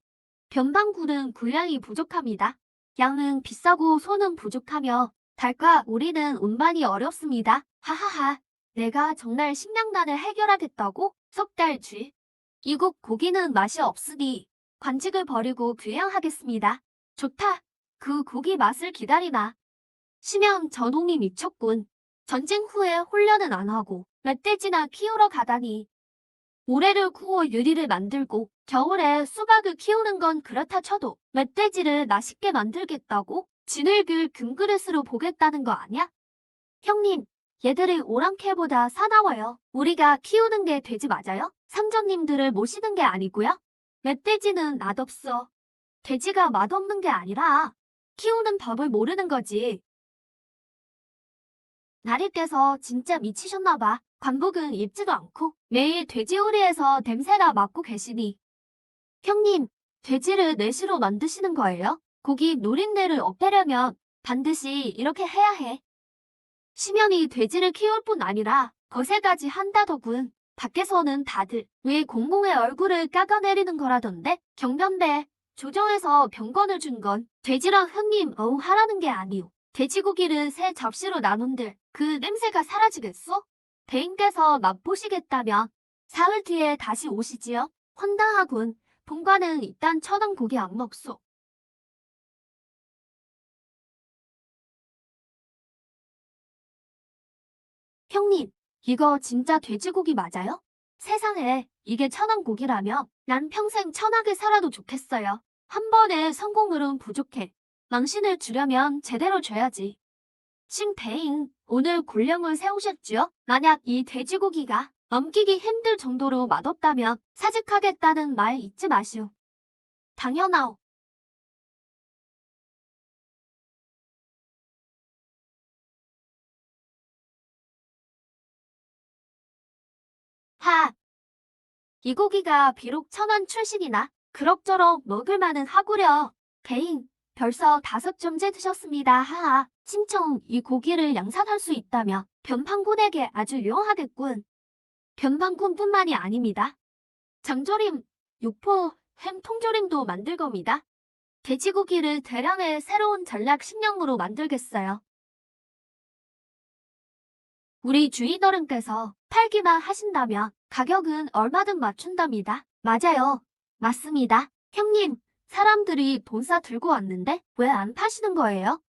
변방구는 군량이 부족합니다. 양은 비싸고 소는 부족하며 달과 우리는 운반이 어렵습니다. 하하하, 내가 정말 식량난을 해결하겠다고? 석 달 뒤. 이국 고기는 맛이 없으니 관직을 버리고 귀양하겠습니다. 좋다. 그 고기 맛을 기다리나. 심양 저놈이 미쳤군. 전쟁 후에 훈련은 안 하고 멧돼지나 키우러 가다니. 모래를 구워 유리를 만들고 겨울에 수박을 키우는 건 그렇다 쳐도 멧돼지를 맛있게 만들겠다고? 진흙을 금그릇으로 보겠다는 거 아냐? 형님, 얘들이 오랑캐보다 사나워요. 우리가 키우는 게 돼지 맞아요? 상전님들을 모시는 게 아니고요? 멧돼지는 맛없어. 돼지가 맛없는 게 아니라 키우는 법을 모르는 거지. 나리께서 진짜 미치셨나 봐. 관복은 입지도 않고 매일 돼지우리에서 냄새나 맡고 계시니. 형님, 돼지를 내시로 만드시는 거예요? 고기 노린내를 없애려면 반드시 이렇게 해야 해. 심연이 돼지를 키울 뿐 아니라 거세까지 한다더군. 밖에서는 다들 왜 공공의 얼굴을 깎아내리는 거라던데? 경변대 조정에서 병건을 준 건 돼지랑 형님 어우 하라는 게 아니오. 돼지고기를 세 접시로 나눈들 그 냄새가 사라지겠소? 대인께서 맛보시겠다면 사흘 뒤에 다시 오시지요. 헌당하군. 본관은 이딴 천원 고기 안 먹소. 형님, 이거 진짜 돼지고기 맞아요? 세상에 이게 천왕고기라며 난 평생 천하게 살아도 좋겠어요. 한 번의 성공으론 부족해. 망신을 주려면 제대로 줘야지. 심배인, 오늘 곤령을 세우셨지요? 만약 이 돼지고기가 넘기기 힘들 정도로 맛없다면 사직하겠다는 말 잊지 마시오. 당연하오. 하, 이 고기가 비록 천원 출신이나 그럭저럭 먹을 만은 하구려. 개인, 벌써 5점째 드셨습니다. 하하, 심청 이 고기를 양산할 수 있다며 변판군에게 아주 유용하겠군. 변판군뿐만이 아닙니다. 장조림, 육포, 햄 통조림도 만들 겁니다. 돼지고기를 대량의 새로운 전략 식량으로 만들겠어요. 우리 주인어른께서 팔기만 하신다면 가격은 얼마든 맞춘답니다. 맞아요. 맞습니다. 형님, 사람들이 본사 들고 왔는데 왜 안 파시는 거예요?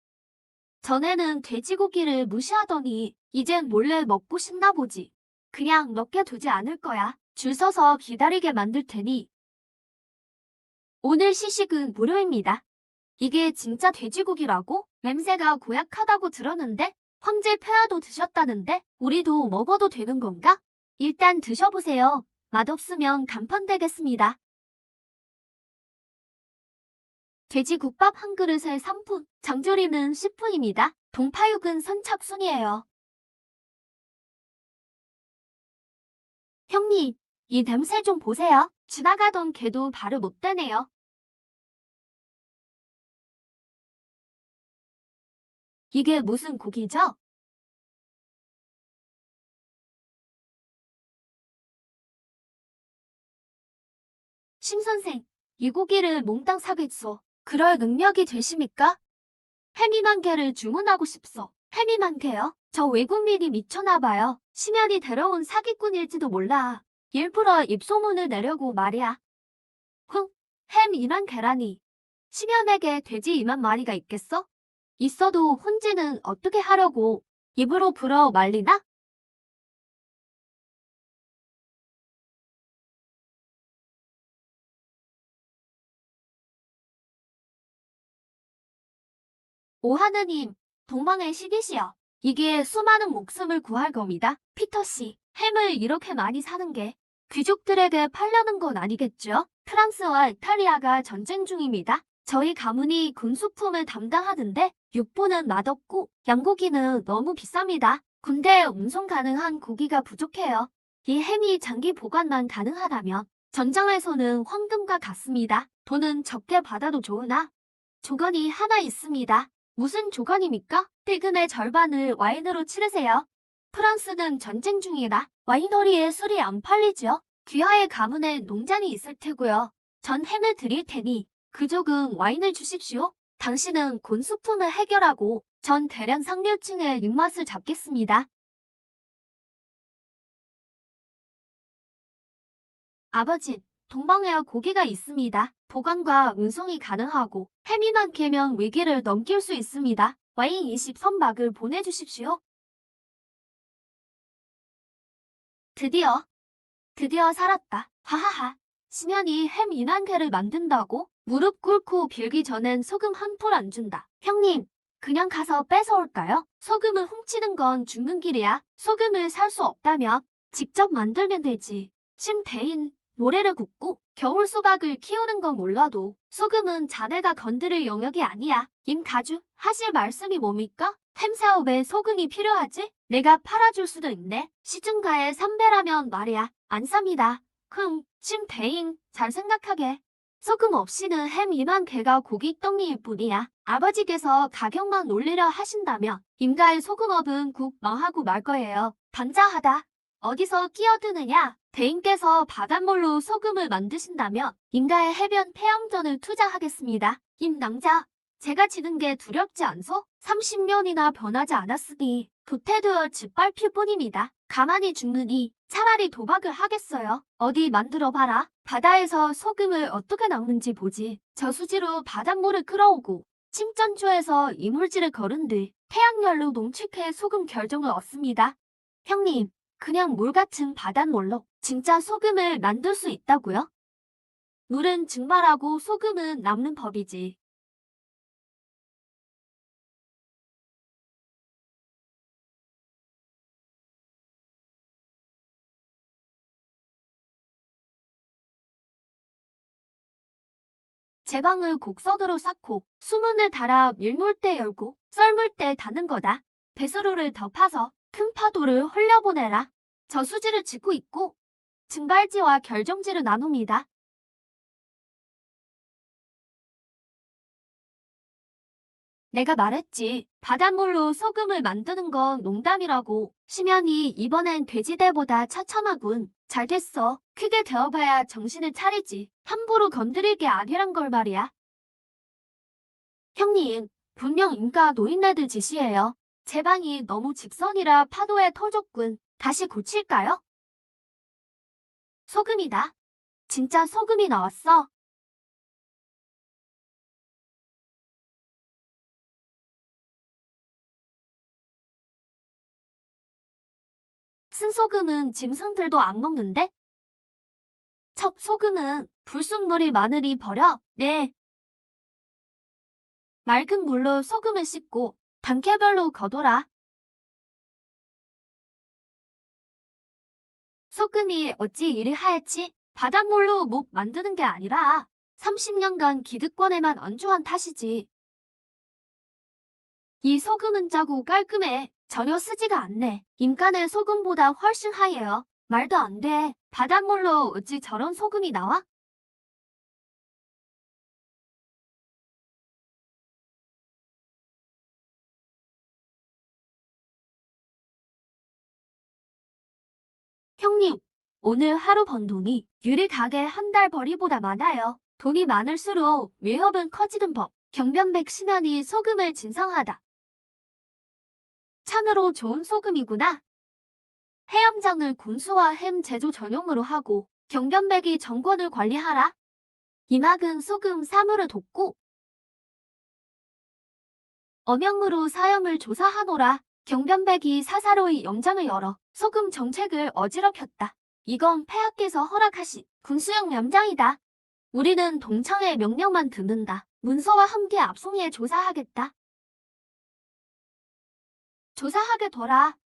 전에는 돼지고기를 무시하더니 이젠 몰래 먹고 싶나 보지. 그냥 몇 개 두지 않을 거야. 줄 서서 기다리게 만들 테니. 오늘 시식은 무료입니다. 이게 진짜 돼지고기라고? 냄새가 고약하다고 들었는데 황제 폐하도 드셨다는데 우리도 먹어도 되는 건가? 일단 드셔보세요. 맛없으면 간판되겠습니다. 돼지국밥 한 그릇에 3분, 장조림은 10분입니다. 동파육은 선착순이에요. 형님, 이 냄새 좀 보세요. 지나가던 개도 발을 못 대네요. 이게 무슨 고기죠? 심 선생, 이 고기를 몽땅 사겠소. 그럴 능력이 되십니까? 해미만 개를 주문하고 싶소. 해미만 개요? 저 외국민이 미쳤나 봐요. 심연이 데려온 사기꾼일지도 몰라. 일부러 입소문을 내려고 말이야. 흥, 햄 2만 개라니. 심연에게 돼지 2만 마리가 있겠어? 있어도 혼지는 어떻게 하려고 입으로 불어 말리나? 오 하느님, 동방의 시기시여. 이게 수많은 목숨을 구할 겁니다. 피터 씨, 햄을 이렇게 많이 사는 게 귀족들에게 팔려는 건 아니겠죠? 프랑스와 이탈리아가 전쟁 중입니다. 저희 가문이 군수품을 담당하는데 육보는 맛없고 양고기는 너무 비쌉니다. 군대에 운송 가능한 고기가 부족해요. 이 햄이 장기 보관만 가능하다면 전장에서는 황금과 같습니다. 돈은 적게 받아도 좋으나 조건이 하나 있습니다. 무슨 조건입니까? 세금의 절반을 와인으로 치르세요. 프랑스는 전쟁 중이라 와이너리에 술이 안 팔리죠. 귀하의 가문에 농장이 있을 테고요. 전 햄을 드릴 테니 그쪽은 와인을 주십시오. 당신은 곤수품을 해결하고 전 대량 상류층의 입맛을 잡겠습니다. 아버지, 동방에 고기가 있습니다. 보관과 운송이 가능하고 햄이만 캐면 위기를 넘길 수 있습니다. 와인 20선박을 보내주십시오. 드디어, 드디어 살았다. 하하하. 심연이 햄 2만 개를 만든다고? 무릎 꿇고 빌기 전엔 소금 한 풀 안 준다. 형님, 그냥 가서 뺏어올까요? 소금을 훔치는 건 죽는 길이야. 소금을 살 수 없다면 직접 만들면 되지. 심대인, 모래를 굽고 겨울 수박을 키우는 건 몰라도 소금은 자네가 건드릴 영역이 아니야. 임가주, 하실 말씀이 뭡니까? 햄 사업에 소금이 필요하지? 내가 팔아줄 수도 있네. 시중가에 3배라면 말이야. 안 삽니다. 심대인, 잘 생각하게. 소금 없이는 햄 2만 개가 고기 떡잎일 뿐이야. 아버지께서 가격만 올리려 하신다면 임가의 소금업은 국 망하고 말 거예요. 반자하다. 어디서 끼어드느냐? 대인께서 바닷물로 소금을 만드신다면 임가의 해변 폐양전을 투자하겠습니다. 임낭자, 제가 지는 게 두렵지 않소? 30년이나 변하지 않았으니 도태되어 짓밟힐 뿐입니다. 가만히 죽느니 차라리 도박을 하겠어요. 어디 만들어봐라. 바다에서 소금을 어떻게 낚는지 보지. 저수지로 바닷물을 끌어오고 침전주에서 이물질을 거른 뒤 태양열로 농축해 소금 결정을 얻습니다. 형님, 그냥 물 같은 바닷물로 진짜 소금을 만들 수 있다고요? 물은 증발하고 소금은 남는 법이지. 제방을 곡선으로 쌓고 수문을 달아 밀물 때 열고 썰물 때 닫는 거다. 배수로를 덮어서 큰 파도를 흘려보내라. 저수지를 짓고 있고 증발지와 결정지를 나눕니다. 내가 말했지. 바닷물로 소금을 만드는 건 농담이라고. 심연이 이번엔 돼지대보다 처참하군. 잘 됐어. 크게 되어봐야 정신을 차리지. 함부로 건드릴 게 아니란 걸 말이야. 형님, 분명 인가 노인네들 짓이에요. 제 방이 너무 직선이라 파도에 터졌군. 다시 고칠까요? 소금이다. 진짜 소금이 나왔어. 쓴소금은 짐승들도 안 먹는데? 첩소금은 불순물이 많으니 버려. 네. 맑은 물로 소금을 씻고 단계별로 거둬라. 소금이 어찌 이리 하얗지? 바닷물로 목 만드는 게 아니라 30년간 기득권에만 안주한 탓이지. 이 소금은 짜고 깔끔해. 전혀 쓰지가 않네. 인간의 소금보다 훨씬 하얘요. 말도 안 돼. 바닷물로 어찌 저런 소금이 나와? 형님, 오늘 하루 번 돈이 유리 가게 한 달 벌이보다 많아요. 돈이 많을수록 위협은 커지는 법. 경변백 신현이 소금을 진성하다. 찬으로 좋은 소금이구나. 해양장을 군수와 햄 제조 전용으로 하고 경변백이 정권을 관리하라. 이막은 소금 사물을 돕고 엄영으로 사염을 조사하노라. 경변백이 사사로이 영장을 열어 소금 정책을 어지럽혔다. 이건 폐하께서 허락하신 군수용 염장이다. 우리는 동청의 명령만 듣는다. 문서와 함께 압송해 조사하겠다. 조사하게 둬라.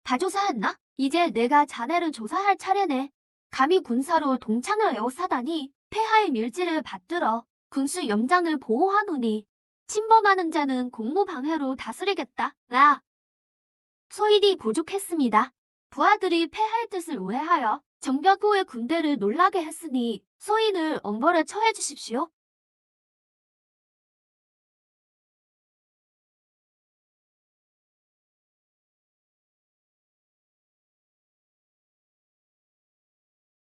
다 조사했나? 이제 내가 자네를 조사할 차례네. 감히 군사로 동창을 에워싸다니 폐하의 밀지를 받들어 군수 염장을 보호하노니 침범하는 자는 공무방해로 다스리겠다. 소인이 부족했습니다. 부하들이 폐하의 뜻을 오해하여 정벽호의 군대를 놀라게 했으니 소인을 엄벌에 처해 주십시오.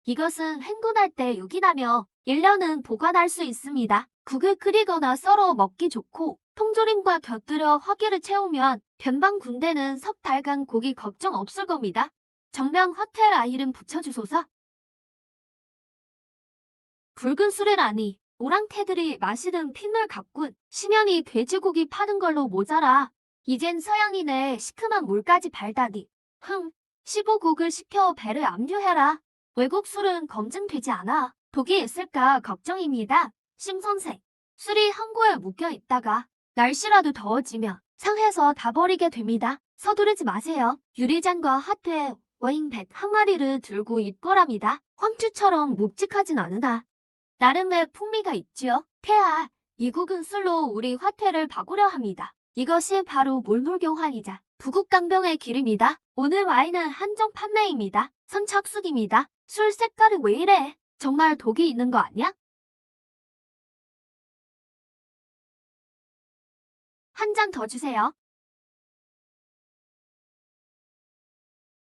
이것은 행군할 때 유기나며 1년은 보관할 수 있습니다. 국을 끓이거나 썰어 먹기 좋고 통조림과 곁들여 허기를 채우면 변방 군대는 석 달간 고기 걱정 없을 겁니다. 정명 허텔 이름 붙여주소서. 붉은 술이라니 오랑캐들이 마시는 핏물 같군. 심연이 돼지고기 파는 걸로 모자라. 이젠 서양인의 시큼한 물까지 발다니. 15국을 시켜 배를 압류해라. 외국 술은 검증되지 않아 독이 있을까 걱정입니다. 심 선생, 술이 항구에 묵혀 있다가 날씨라도 더워지면 상해서 다 버리게 됩니다. 서두르지 마세요. 유리잔과 핫회, 와인백 한 마리를 들고 있거랍니다. 황추처럼 묵직하진 않으나 나름의 풍미가 있지요. 폐하, 이국은 술로 우리 화태를 바꾸려 합니다. 이것이 바로 몰물교환이자 부국강병의 길입니다. 오늘 와인은 한정 판매입니다. 선착순입니다. 술 색깔이 왜 이래? 정말 독이 있는 거 아니야? 한 잔 더 주세요.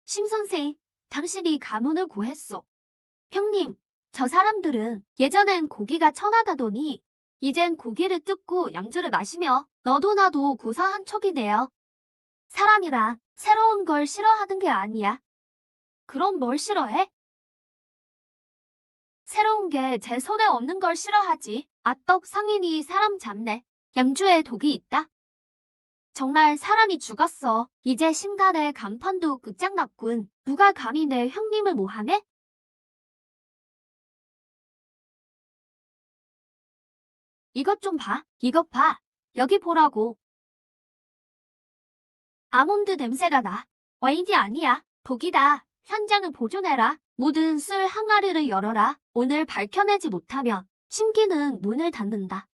심 선생, 당신이 가문을 구했소. 형님, 저 사람들은 예전엔 고기가 천하다더니 이젠 고기를 뜯고 양주를 마시며 너도 나도 고사한 척이네요. 사람이란 새로운 걸 싫어하는 게 아니야. 그럼 뭘 싫어해? 새로운 게 제 손에 없는 걸 싫어하지. 아떡 상인이 사람 잡네. 양주에 독이 있다. 정말 사람이 죽었어. 이제 심간의 간판도 끝장났군. 누가 감히 내 형님을 모함해? 이것 좀 봐. 이것 봐. 여기 보라고. 아몬드 냄새가 나. 와인이 아니야. 독이다. 현장을 보존해라. 모든 술 항아리를 열어라. 오늘 밝혀내지 못하면 심기는 문을 닫는다.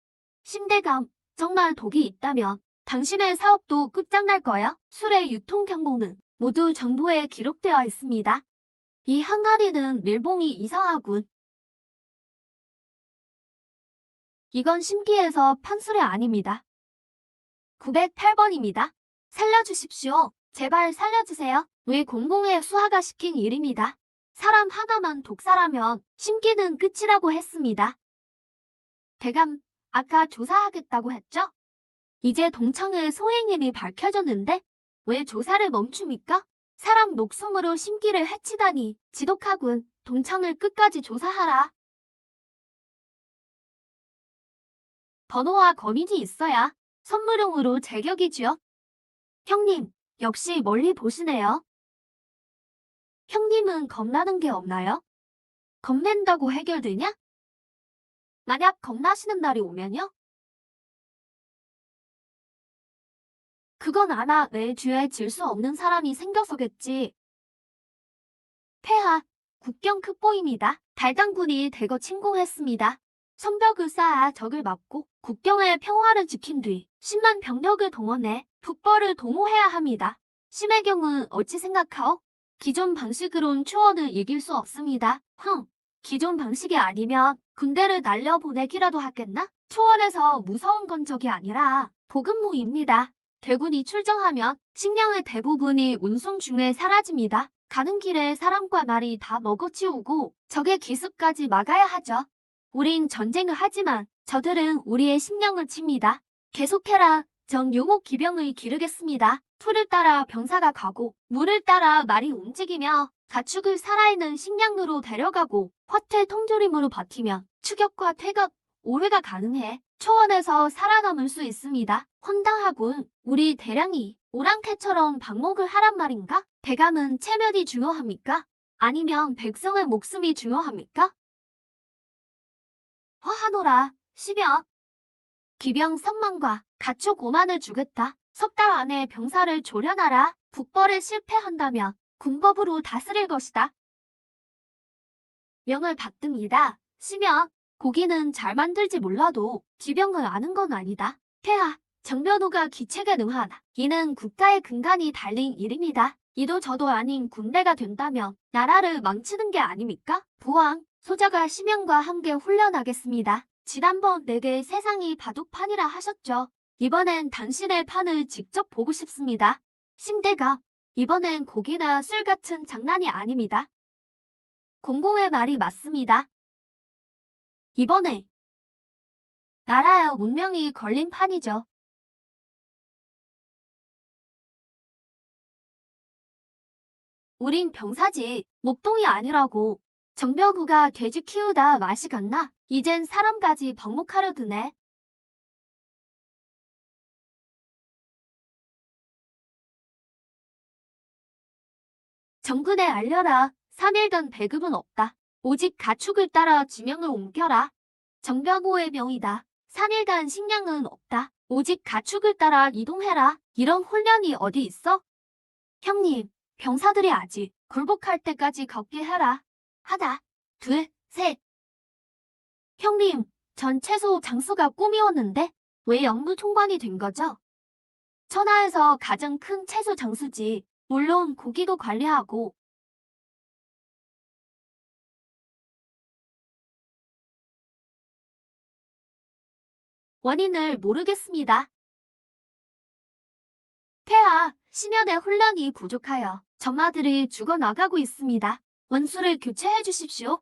심대감, 정말 독이 있다면 당신의 사업도 끝장날 거야. 술의 유통 경로는 모두 정보에 기록되어 있습니다. 이 항아리는 밀봉이 이상하군. 이건 심기에서 판술이 아닙니다. 908번입니다. 살려주십시오. 제발 살려주세요. 왜 공공의 수하가 시킨 일입니다. 사람 하나만 독살하면 심기는 끝이라고 했습니다. 대감, 아까 조사하겠다고 했죠? 이제 동창의 소행일이 밝혀졌는데 왜 조사를 멈춥니까? 사람 목숨으로 심기를 해치다니 지독하군. 동창을 끝까지 조사하라. 번호와 거민이 있어야 선물용으로 제격이지요. 형님, 역시 멀리 보시네요. 형님은 겁나는 게 없나요? 겁낸다고 해결되냐? 만약 겁나시는 날이 오면요? 그건 아마 내 뒤에 질 수 없는 사람이 생겨서겠지. 폐하, 국경 극보입니다. 달당군이 대거 침공했습니다. 성벽을 쌓아 적을 막고 국경의 평화를 지킨 뒤 10만 병력을 동원해 북벌을 도모해야 합니다. 심해경은 어찌 생각하오? 기존 방식으론 초원을 이길 수 없습니다. 기존 방식이 아니면 군대를 날려보내기라도 하겠나? 초원에서 무서운 건적이 아니라 보급무입니다. 대군이 출정하면 식량의 대부분이 운송 중에 사라집니다. 가는 길에 사람과 말이 다 먹어치우고 적의 기습까지 막아야 하죠. 우린 전쟁을 하지만 저들은 우리의 식량을 칩니다. 계속해라. 전 용옥 기병을 기르겠습니다. 풀을 따라 병사가 가고 물을 따라 말이 움직이며 가축을 살아있는 식량으로 데려가고 화퇴 통조림으로 버티면 추격과 퇴각, 오해가 가능해 초원에서 살아남을 수 있습니다. 황당하군. 우리 대량이 오랑캐처럼 방목을 하란 말인가? 대감은 체면이 중요합니까? 아니면 백성의 목숨이 중요합니까? 화하노라. 시면 기병 3만과 가축 5만을 주겠다. 석 달 안에 병사를 조련하라. 북벌에 실패한다면 군법으로 다스릴 것이다. 명을 받듭니다. 시면 고기는 잘 만들지 몰라도 기병을 아는 건 아니다. 폐하, 정변호가 기책에 능하다. 이는 국가의 근간이 달린 일입니다. 이도 저도 아닌 군대가 된다면 나라를 망치는 게 아닙니까? 부왕, 소자가 시면과 함께 훈련하겠습니다. 지난번 내게 세상이 바둑판이라 하셨죠. 이번엔 당신의 판을 직접 보고 싶습니다. 신대가, 이번엔 고기나 술 같은 장난이 아닙니다. 공공의 말이 맞습니다. 이번에 나라의 운명이 걸린 판이죠. 우린 병사지 목동이 아니라고. 정병구가 돼지 키우다 맛이 갔나? 이젠 사람까지 방목하려 드네. 정군에 알려라. 3일간 배급은 없다. 오직 가축을 따라 지명을 옮겨라. 정병호의 명이다. 3일간 식량은 없다. 오직 가축을 따라 이동해라. 이런 훈련이 어디 있어? 형님, 병사들이 아직 굴복할 때까지 걷게 해라. 하나, 둘, 셋. 형님, 전 채소 장수가 꿈이었는데 왜 영무 총관이 된 거죠? 천하에서 가장 큰 채소 장수지. 물론 고기도 관리하고. 원인을 모르겠습니다. 폐하, 심연의 훈련이 부족하여 전마들이 죽어나가고 있습니다. 원수를 교체해 주십시오.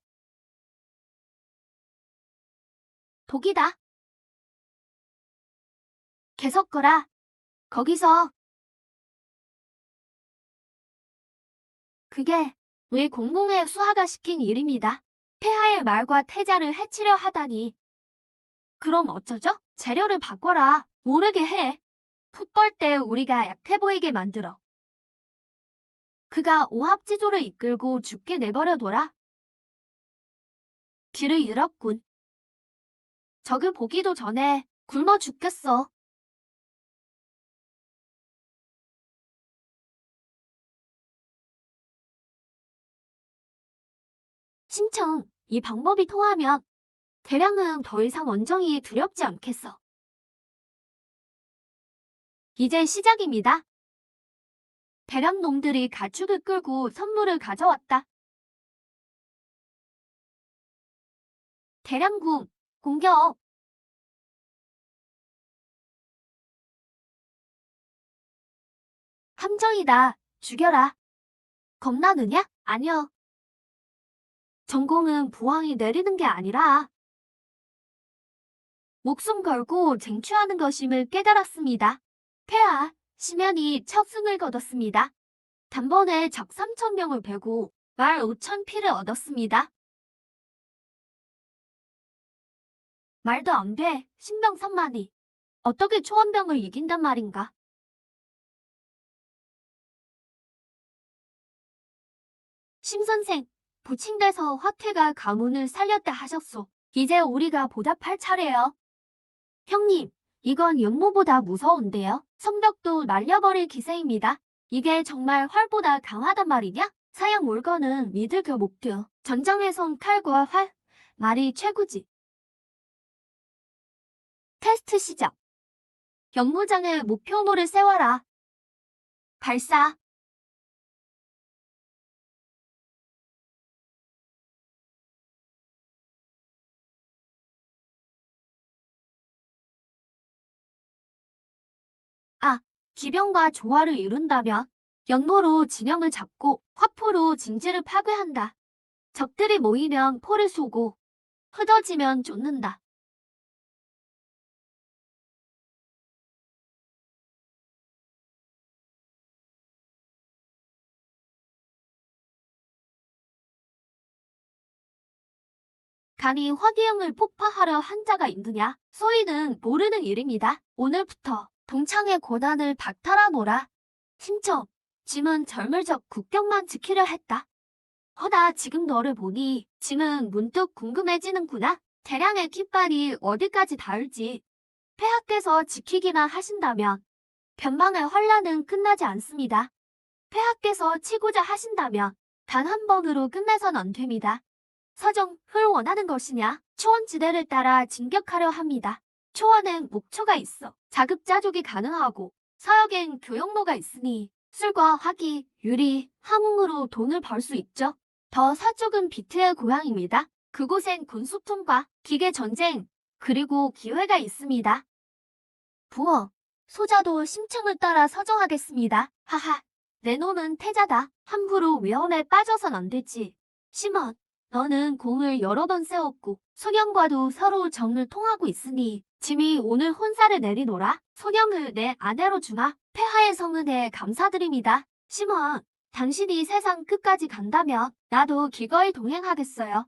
독이다. 계속 거라. 거기서. 그게 왜 공공의 수하가 시킨 일입니다. 폐하의 말과 태자를 해치려 하다니. 그럼 어쩌죠? 재료를 바꿔라. 모르게 해. 풋벌 때 우리가 약해 보이게 만들어. 그가 오합지졸을 이끌고 죽게 내버려둬라. 길을 잃었군. 적을 보기도 전에 굶어 죽겠어. 신청, 이 방법이 통하면 대량은 더 이상 원정이 두렵지 않겠어. 이제 시작입니다. 대량 놈들이 가축을 끌고 선물을 가져왔다. 대량군, 공격. 함정이다. 죽여라. 겁나느냐? 아니여. 전공은 부왕이 내리는 게 아니라 목숨 걸고 쟁취하는 것임을 깨달았습니다. 폐하, 심연이 첫 승을 거뒀습니다. 단번에 적 3,000명을 베고 말 5,000피를 얻었습니다. 말도 안 돼. 신병 3만이. 어떻게 초원병을 이긴단 말인가? 심 선생, 부친께서 화태가 가문을 살렸다 하셨소. 이제 우리가 보답할 차례요. 형님, 이건 연모보다 무서운데요. 성벽도 날려버릴 기세입니다. 이게 정말 활보다 강하단 말이냐? 사형 물건은 믿을 겨 못겨. 전장에선 칼과 활, 말이 최고지. 테스트 시작. 연무장에 목표물을 세워라. 발사. 아, 기병과 조화를 이룬다면 연모로 진영을 잡고 화포로 진지를 파괴한다. 적들이 모이면 포를 쏘고 흩어지면 쫓는다. 감히 화기영을 폭파하려 한 자가 있느냐? 소위는 모르는 일입니다. 오늘부터 동창의 고난을 박탈하노라. 신청, 짐은 절물적 국경만 지키려 했다. 허나 지금 너를 보니 짐은 문득 궁금해지는구나. 대량의 깃발이 어디까지 닿을지 폐하께서 지키기만 하신다면 변방의 환란은 끝나지 않습니다. 폐하께서 치고자 하신다면 단 한 번으로 끝내선 안 됩니다. 서정을 원하는 것이냐? 초원지대를 따라 진격하려 합니다. 초원엔 목초가 있어 자급자족이 가능하고 서역엔 교역로가 있으니 술과 화기, 유리, 함흥으로 돈을 벌 수 있죠. 더 서쪽은 비트의 고향입니다. 그곳엔 군수품과 기계 전쟁, 그리고 기회가 있습니다. 부어, 소자도 심층을 따라 서정하겠습니다. 하하, 내 놈은 태자다. 함부로 위험에 빠져선 안 되지. 심원, 너는 공을 여러 번 세웠고 소경과도 서로 정을 통하고 있으니 짐이 오늘 혼사를 내리노라. 소경을 내 아내로 주마. 폐하의 성은에 감사드립니다. 심원, 당신이 세상 끝까지 간다면 나도 기꺼이 동행하겠어요.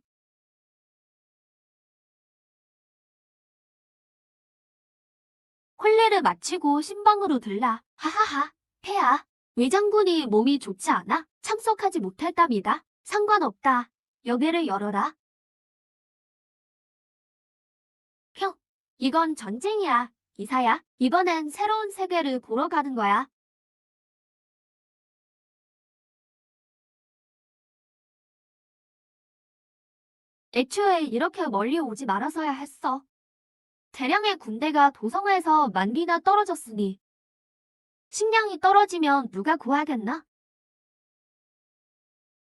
혼례를 마치고 신방으로 들라. 하하하, 폐하. 외장군이 몸이 좋지 않아 참석하지 못했답니다. 상관없다. 여배를 열어라. 형, 이건 전쟁이야. 이사야, 이번엔 새로운 세계를 보러 가는 거야. 애초에 이렇게 멀리 오지 말아서야 했어. 대량의 군대가 도성에서 만리나 떨어졌으니 식량이 떨어지면 누가 구하겠나?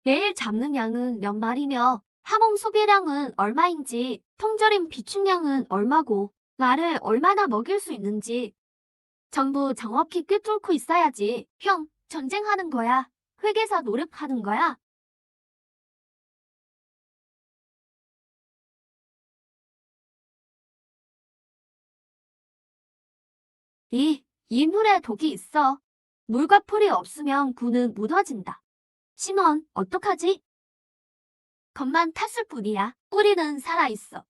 매일 잡는 양은 몇 마리며 함흥 소비량은 얼마인지 통조림 비축량은 얼마고 말을 얼마나 먹일 수 있는지 전부 정확히 꿰뚫고 있어야지. 형, 전쟁하는 거야. 회계사 노력하는 거야. 이 물에 독이 있어. 물과 풀이 없으면 굴은 무너진다. 심원, 어떡하지? 겉만 탔을 뿐이야. 뿌리는 살아있어.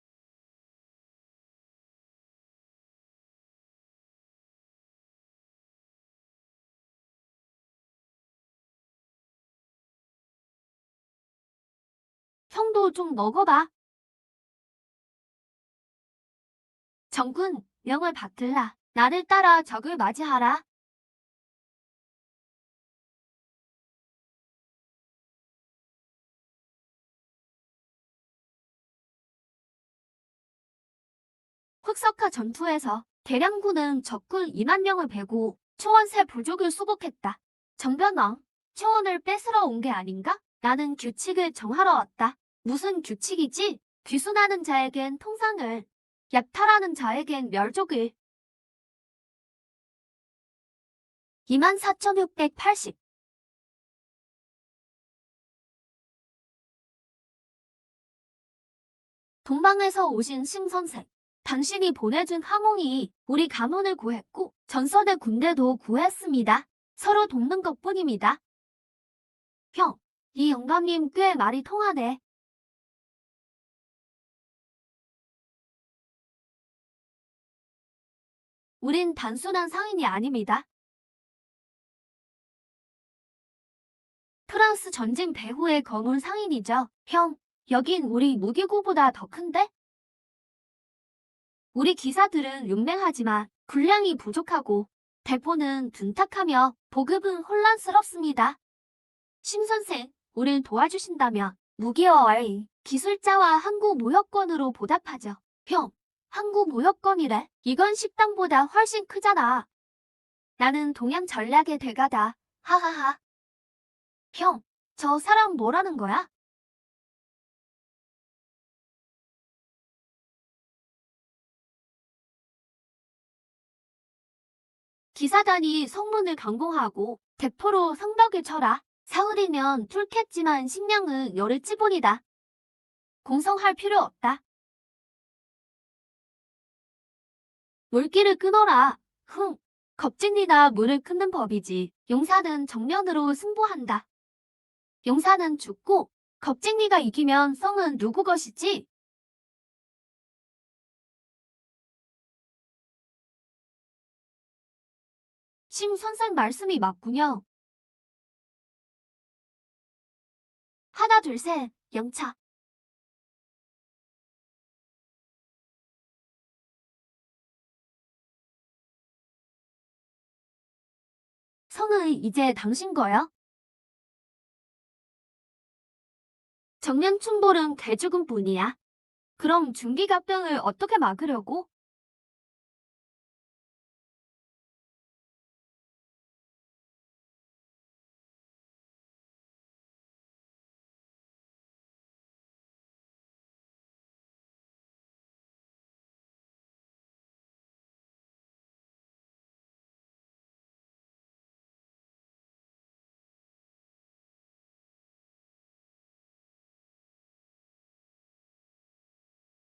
형도 좀 먹어봐. 정군, 명을 받들라. 나를 따라 적을 맞이하라. 흑석화 전투에서 계량군은 적군 2만 명을 베고 초원세 부족을 수복했다. 정변왕, 초원을 뺏으러 온 게 아닌가? 나는 규칙을 정하러 왔다. 무슨 규칙이지? 귀순하는 자에겐 통상을, 약탈하는 자에겐 멸족을. 24,680. 동방에서 오신 심선생. 당신이 보내준 항공이 우리 가문을 구했고 전선의 군대도 구했습니다. 서로 돕는 것뿐입니다. 형, 이 영감님 꽤 말이 통하네. 우린 단순한 상인이 아닙니다. 프랑스 전쟁 배후의 거물 상인이죠. 형, 여긴 우리 무기고보다 더 큰데? 우리 기사들은 용맹하지만 군량이 부족하고 대포는 둔탁하며 보급은 혼란스럽습니다. 심 선생, 우릴 도와주신다면 무기와 와인, 기술자와 항구 무역권으로 보답하죠. 형, 항구 무역권이래? 이건 식당보다 훨씬 크잖아. 나는 동양 전략의 대가다. 하하하. 형, 저 사람 뭐라는 거야? 기사단이 성문을 강공하고 대포로 성벽을 쳐라. 사흘이면 뚫겠지만 식량은 열흘 치본이다. 공성할 필요 없다. 물기를 끊어라. 흥, 겁쟁이가 물을 끊는 법이지. 용사는 정면으로 승부한다. 용사는 죽고 겁쟁이가 이기면 성은 누구 것이지? 심 선생 말씀이 맞군요. 하나 둘 셋, 영차. 성은 이제 당신 거야? 정면 충돌은 개죽음 뿐이야. 그럼 중기갑병을 어떻게 막으려고?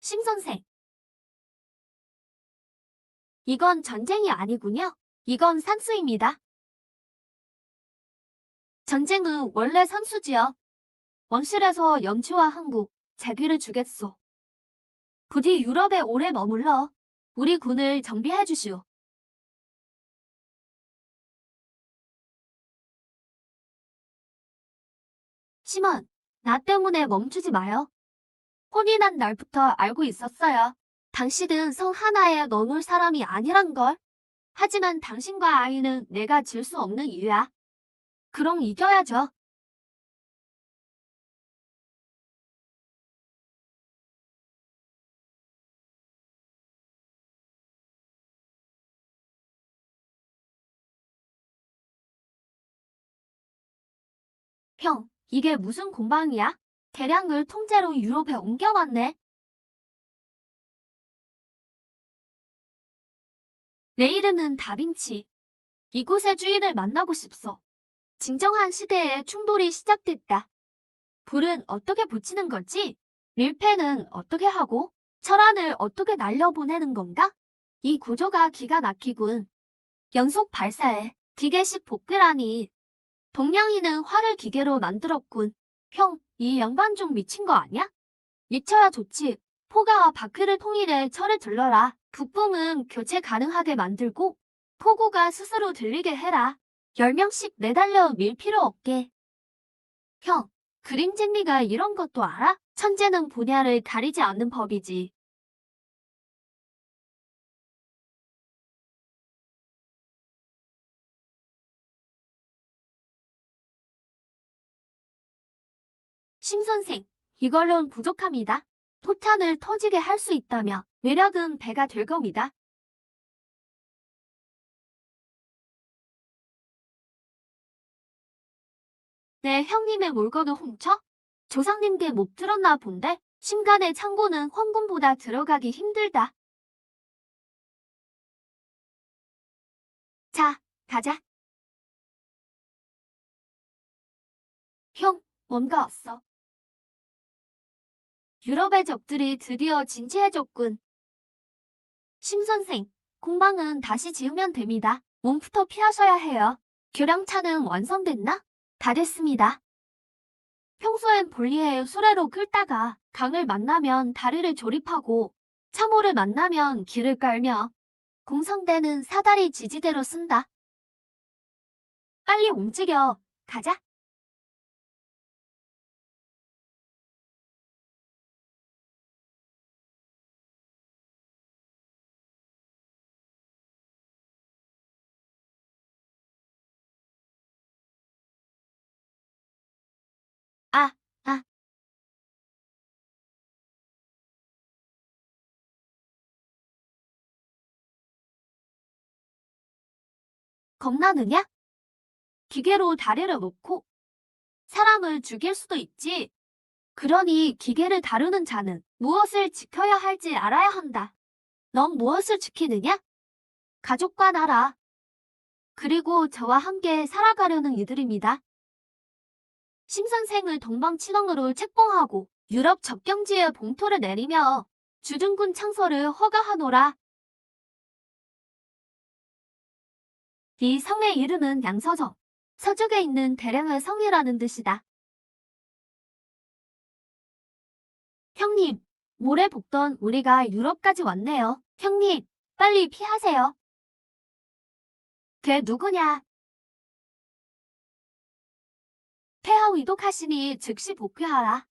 심 선생, 이건 전쟁이 아니군요. 이건 산수입니다. 전쟁은 원래 산수지요. 원실에서 연추와 한국, 재귀를 주겠소. 부디 유럽에 오래 머물러 우리 군을 정비해 주시오. 심원, 나 때문에 멈추지 마요. 혼이 난 날부터 알고 있었어요. 당신은 성 하나에 넣어놓을 사람이 아니란 걸. 하지만 당신과 아이는 내가 질 수 없는 이유야. 그럼 이겨야죠. 형, 이게 무슨 공방이야? 대량을 통째로 유럽에 옮겨왔네. 내 이름은 다빈치. 이곳의 주인을 만나고 싶소. 진정한 시대에 충돌이 시작됐다. 불은 어떻게 붙이는 거지? 밀폐는 어떻게 하고? 철안을 어떻게 날려보내는 건가? 이 구조가 기가 막히군. 연속 발사에 기계식 복귀라니. 동양인은 활을 기계로 만들었군. 형, 이 양반 좀 미친 거 아니야? 미쳐야 좋지. 포가와 바퀴를 통일해 철을 들러라. 북봉은 교체 가능하게 만들고 포구가 스스로 들리게 해라. 10명씩 매달려 밀 필요 없게. 형, 그림쟁이가 이런 것도 알아? 천재는 분야를 가리지 않는 법이지. 심 선생, 이걸론 부족합니다. 포탄을 터지게 할 수 있다며 외력은 배가 될 겁니다. 내 형님의 물건을 훔쳐? 조상님께 못 들었나 본데? 심간의 창고는 황금보다 들어가기 힘들다. 자, 가자. 형, 뭔가 왔어. 유럽의 적들이 드디어 진치해졌군. 심 선생, 공방은 다시 지으면 됩니다. 몸부터 피하셔야 해요. 교량차는 완성됐나? 다 됐습니다. 평소엔 볼리에 수레로 끌다가 강을 만나면 다리를 조립하고 참호를 만나면 길을 깔며 공성대는 사다리 지지대로 쓴다. 빨리 움직여. 가자. 아, 아, 겁나느냐? 기계로 다리를 놓고 사람을 죽일 수도 있지. 그러니 기계를 다루는 자는 무엇을 지켜야 할지 알아야 한다. 넌 무엇을 지키느냐? 가족과 나라, 그리고 저와 함께 살아가려는 이들입니다. 심 선생을 동방친왕으로 책봉하고 유럽 접경지에 봉토를 내리며 주둔군 창설을 허가하노라. 이 성의 이름은 양서정, 서쪽에 있는 대량의 성이라는 뜻이다. 형님, 모래 볶던 우리가 유럽까지 왔네요. 형님, 빨리 피하세요. 걔 누구냐? 폐하 위독하시니 즉시 복귀하라.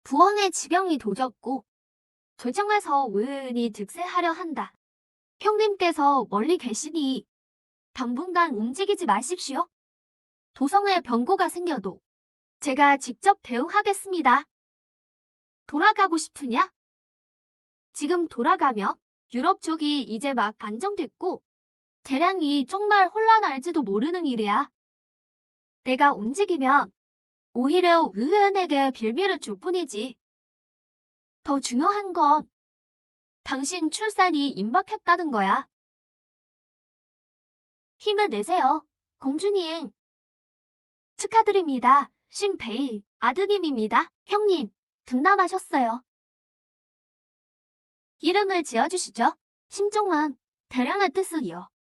부왕의 지병이 도졌고 조정에서 의은이 득세하려 한다. 형님께서 멀리 계시니 당분간 움직이지 마십시오. 도성에 병고가 생겨도 제가 직접 대응하겠습니다. 돌아가고 싶으냐? 지금 돌아가면 유럽 쪽이 이제 막 안정됐고 대량이 정말 혼란할지도 모르는 일이야. 내가 움직이면 오히려 의은에게 빌미를 줄 뿐이지. 더 중요한 건 당신 출산이 임박했다는 거야. 힘을 내세요, 공주님. 축하드립니다. 신베일 아드님입니다. 형님, 등남하셨어요. 이름을 지어주시죠. 심종원, 대량의 뜻은요.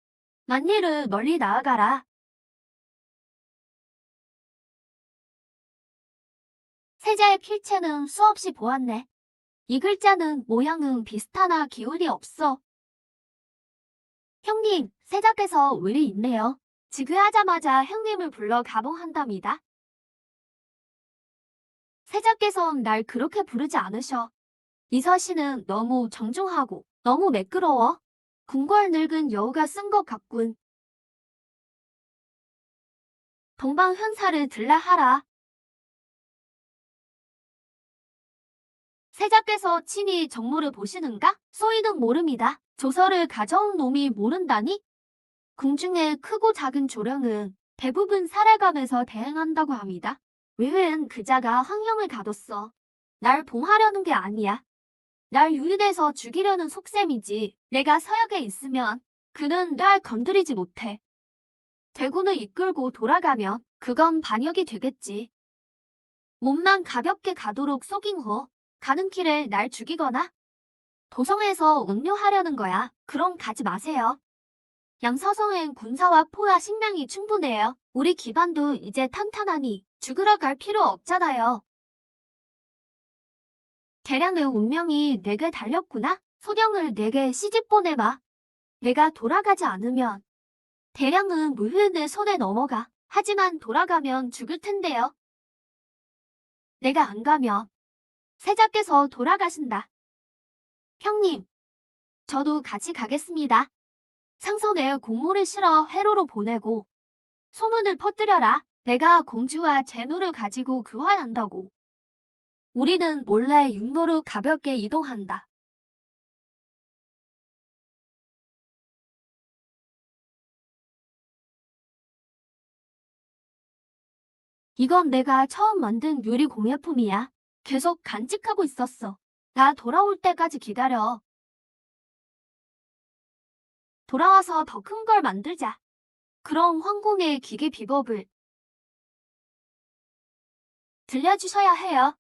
만리를 멀리 나아가라. 세자의 필체는 수없이 보았네. 이 글자는 모양은 비슷하나 기울이 없어. 형님, 세자께서 의리 있네요. 지그하자마자 형님을 불러 가봉한답니다. 세자께선 날 그렇게 부르지 않으셔. 이 서신은 너무 정중하고 너무 매끄러워. 궁궐 늙은 여우가 쓴 것 같군. 동방현사를 들라 하라. 세자께서 친히 정모를 보시는가? 소인은 모릅니다. 조서를 가져온 놈이 모른다니? 궁중의 크고 작은 조령은 대부분 사례감에서 대행한다고 합니다. 외회는 그자가 황형을 가뒀어. 날 봉하려는 게 아니야. 날 유인해서 죽이려는 속셈이지. 내가 서역에 있으면 그는 날 건드리지 못해. 대군을 이끌고 돌아가면 그건 반역이 되겠지. 몸만 가볍게 가도록 속인 후 가는 길에 날 죽이거나 도성에서 음료하려는 거야. 그럼 가지 마세요. 양서성엔 군사와 포와 식량이 충분해요. 우리 기반도 이제 탄탄하니 죽으러 갈 필요 없잖아요. 대량의 운명이 내게 달렸구나. 소령을 내게 시집 보내봐. 내가 돌아가지 않으면 대량은 무효인의 손에 넘어가. 하지만 돌아가면 죽을 텐데요. 내가 안 가면 세자께서 돌아가신다. 형님, 저도 같이 가겠습니다. 상선에 공모를 실어 회로로 보내고 소문을 퍼뜨려라. 내가 공주와 제노를 가지고 교환한다고. 우리는 몰래 육로로 가볍게 이동한다. 이건 내가 처음 만든 유리 공예품이야. 계속 간직하고 있었어. 나 돌아올 때까지 기다려. 돌아와서 더 큰 걸 만들자. 그럼 황궁의 기계 비법을 들려주셔야 해요.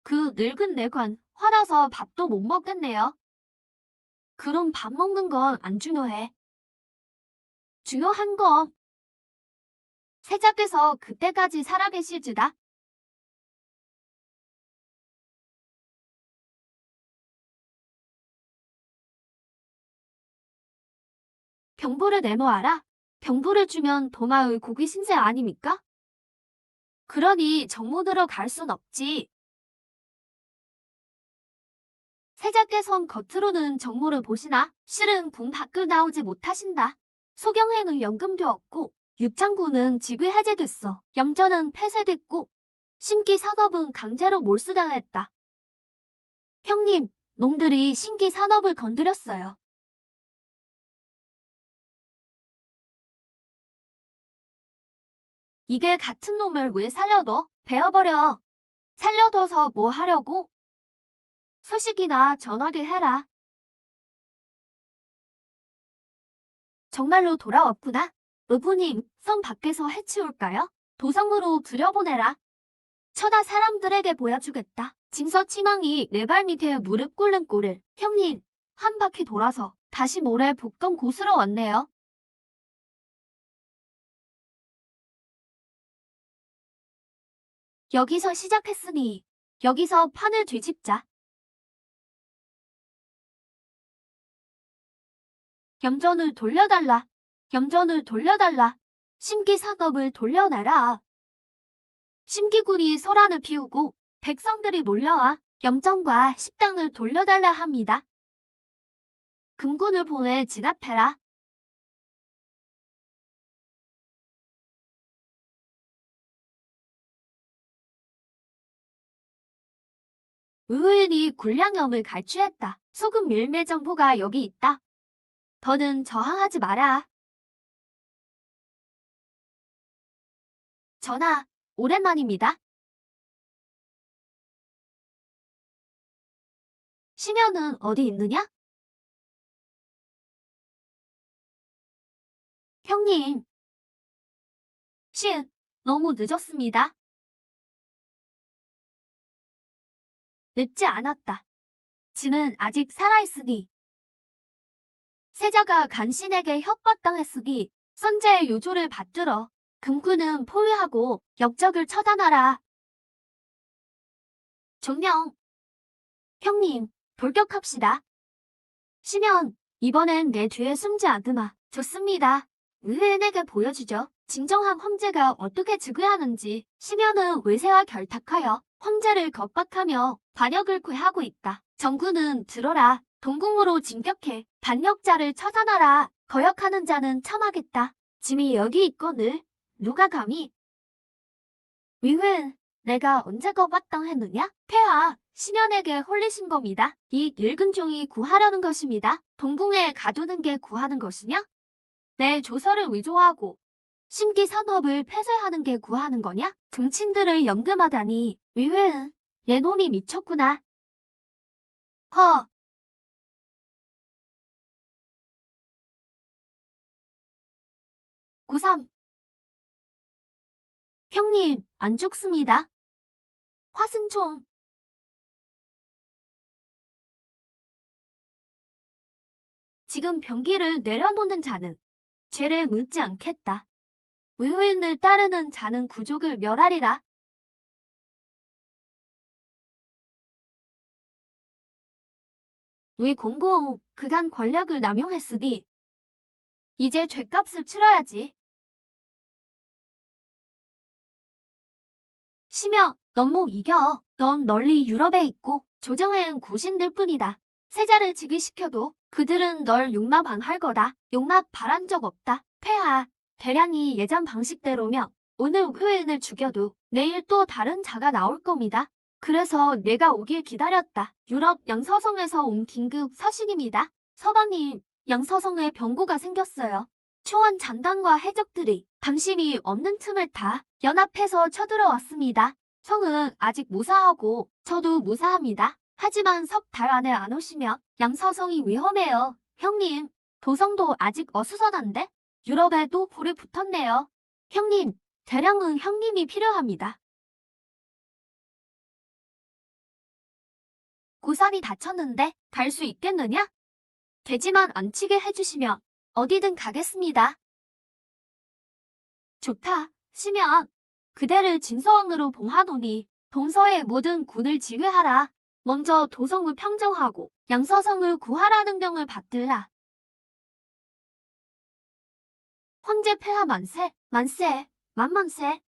그 늙은 내관 화나서 밥도 못 먹겠네요. 그럼 밥 먹는 건 안 중요해. 중요한 건 세자께서 그때까지 살아계실지다. 병보를 내놓아라. 병보를 주면 도마의 고기 신세 아닙니까? 그러니 정문으로 갈 순 없지. 세자께선 겉으로는 정모를 보시나 실은 궁 밖을 나오지 못하신다. 소경행은 연금도 없고 육창군은 직위 해제됐어. 염전은 폐쇄됐고 신기 산업은 강제로 몰수당했다. 형님, 놈들이 신기 산업을 건드렸어요. 이게 같은 놈을 왜 살려둬? 베어버려. 살려둬서 뭐 하려고? 소식이나 전하게 해라. 정말로 돌아왔구나. 의부님, 성 밖에서 해치울까요? 도성으로 들여보내라. 천하 사람들에게 보여주겠다. 진서치망이 내 발 밑에 무릎 꿇는 꼴을. 형님, 한 바퀴 돌아서 다시 모래 복던 곳으로 왔네요. 여기서 시작했으니 여기서 판을 뒤집자. 염전을 돌려달라. 염전을 돌려달라. 심기산업을 돌려내라. 심기군이 소란을 피우고 백성들이 몰려와 염전과 식당을 돌려달라 합니다. 금군을 보내 진압해라. 의뢰인이 굴량염을 갈취했다. 소금 밀매 정보가 여기 있다. 더는 저항하지 마라. 전하, 오랜만입니다. 심연은 어디 있느냐? 형님. 너무 늦었습니다. 늦지 않았다. 지는 아직 살아있으니. 세자가 간신에게 협박당했으니 선제의 요조를 받들어 금군은 포위하고 역적을 처단하라. 종명. 형님, 돌격합시다. 심연, 이번엔 내 뒤에 숨지 않으마. 좋습니다. 의뢰인에게 보여주죠. 진정한 황제가 어떻게 즉위하는지. 심연은 외세와 결탁하여 황제를 겁박하며 반역을 구하고 있다. 정군은 들어라. 동궁으로 진격해 반역자를 처단하라. 거역하는 자는 참하겠다. 짐이 여기 있거늘 누가 감히. 위흔, 내가 언제 겁박당했느냐? 폐하, 심연에게 홀리신 겁니다. 이 늙은 종이 구하려는 것입니다. 동궁에 가두는 게 구하는 것이냐? 내 조서를 위조하고 심기 산업을 폐쇄하는 게 구하는 거냐? 등친들을 연금하다니. 위흔, 내 놈이 미쳤구나. 허. 구삼. 형님, 안 죽습니다. 화승총. 지금 병기를 내려놓는 자는 죄를 묻지 않겠다. 의인을 따르는 자는 구족을 멸하리라. 위 공고 그간 권력을 남용했으니 이제 죗값을 치러야지. 심여, 넌 못 이겨. 넌 널리 유럽에 있고 조정회은 고신들 뿐이다. 세자를 즉위시켜도 그들은 널 용납 안 할 거다. 용납 바란 적 없다. 폐하, 대량이 예전 방식대로면 오늘 회인을 죽여도 내일 또 다른 자가 나올 겁니다. 그래서 내가 오길 기다렸다. 유럽 양서성에서 온 긴급 서신입니다. 서방님, 양서성에 병고가 생겼어요. 초원 잔당과 해적들이 당신이 없는 틈을 타 연합해서 쳐들어왔습니다. 성은 아직 무사하고 저도 무사합니다. 하지만 석 달 안에 안 오시면 양서성이 위험해요. 형님, 도성도 아직 어수선한데 유럽에 또 불이 붙었네요. 형님, 대량은 형님이 필요합니다. 고산이 다쳤는데 갈 수 있겠느냐? 돼지만 안 치게 해주시면 어디든 가겠습니다. 좋다. 시면 그대를 진서왕으로 봉하노니 동서의 모든 군을 지휘하라. 먼저 도성을 평정하고 양서성을 구하라는 명을 받들라. 황제 폐하 만세, 만세, 만만세.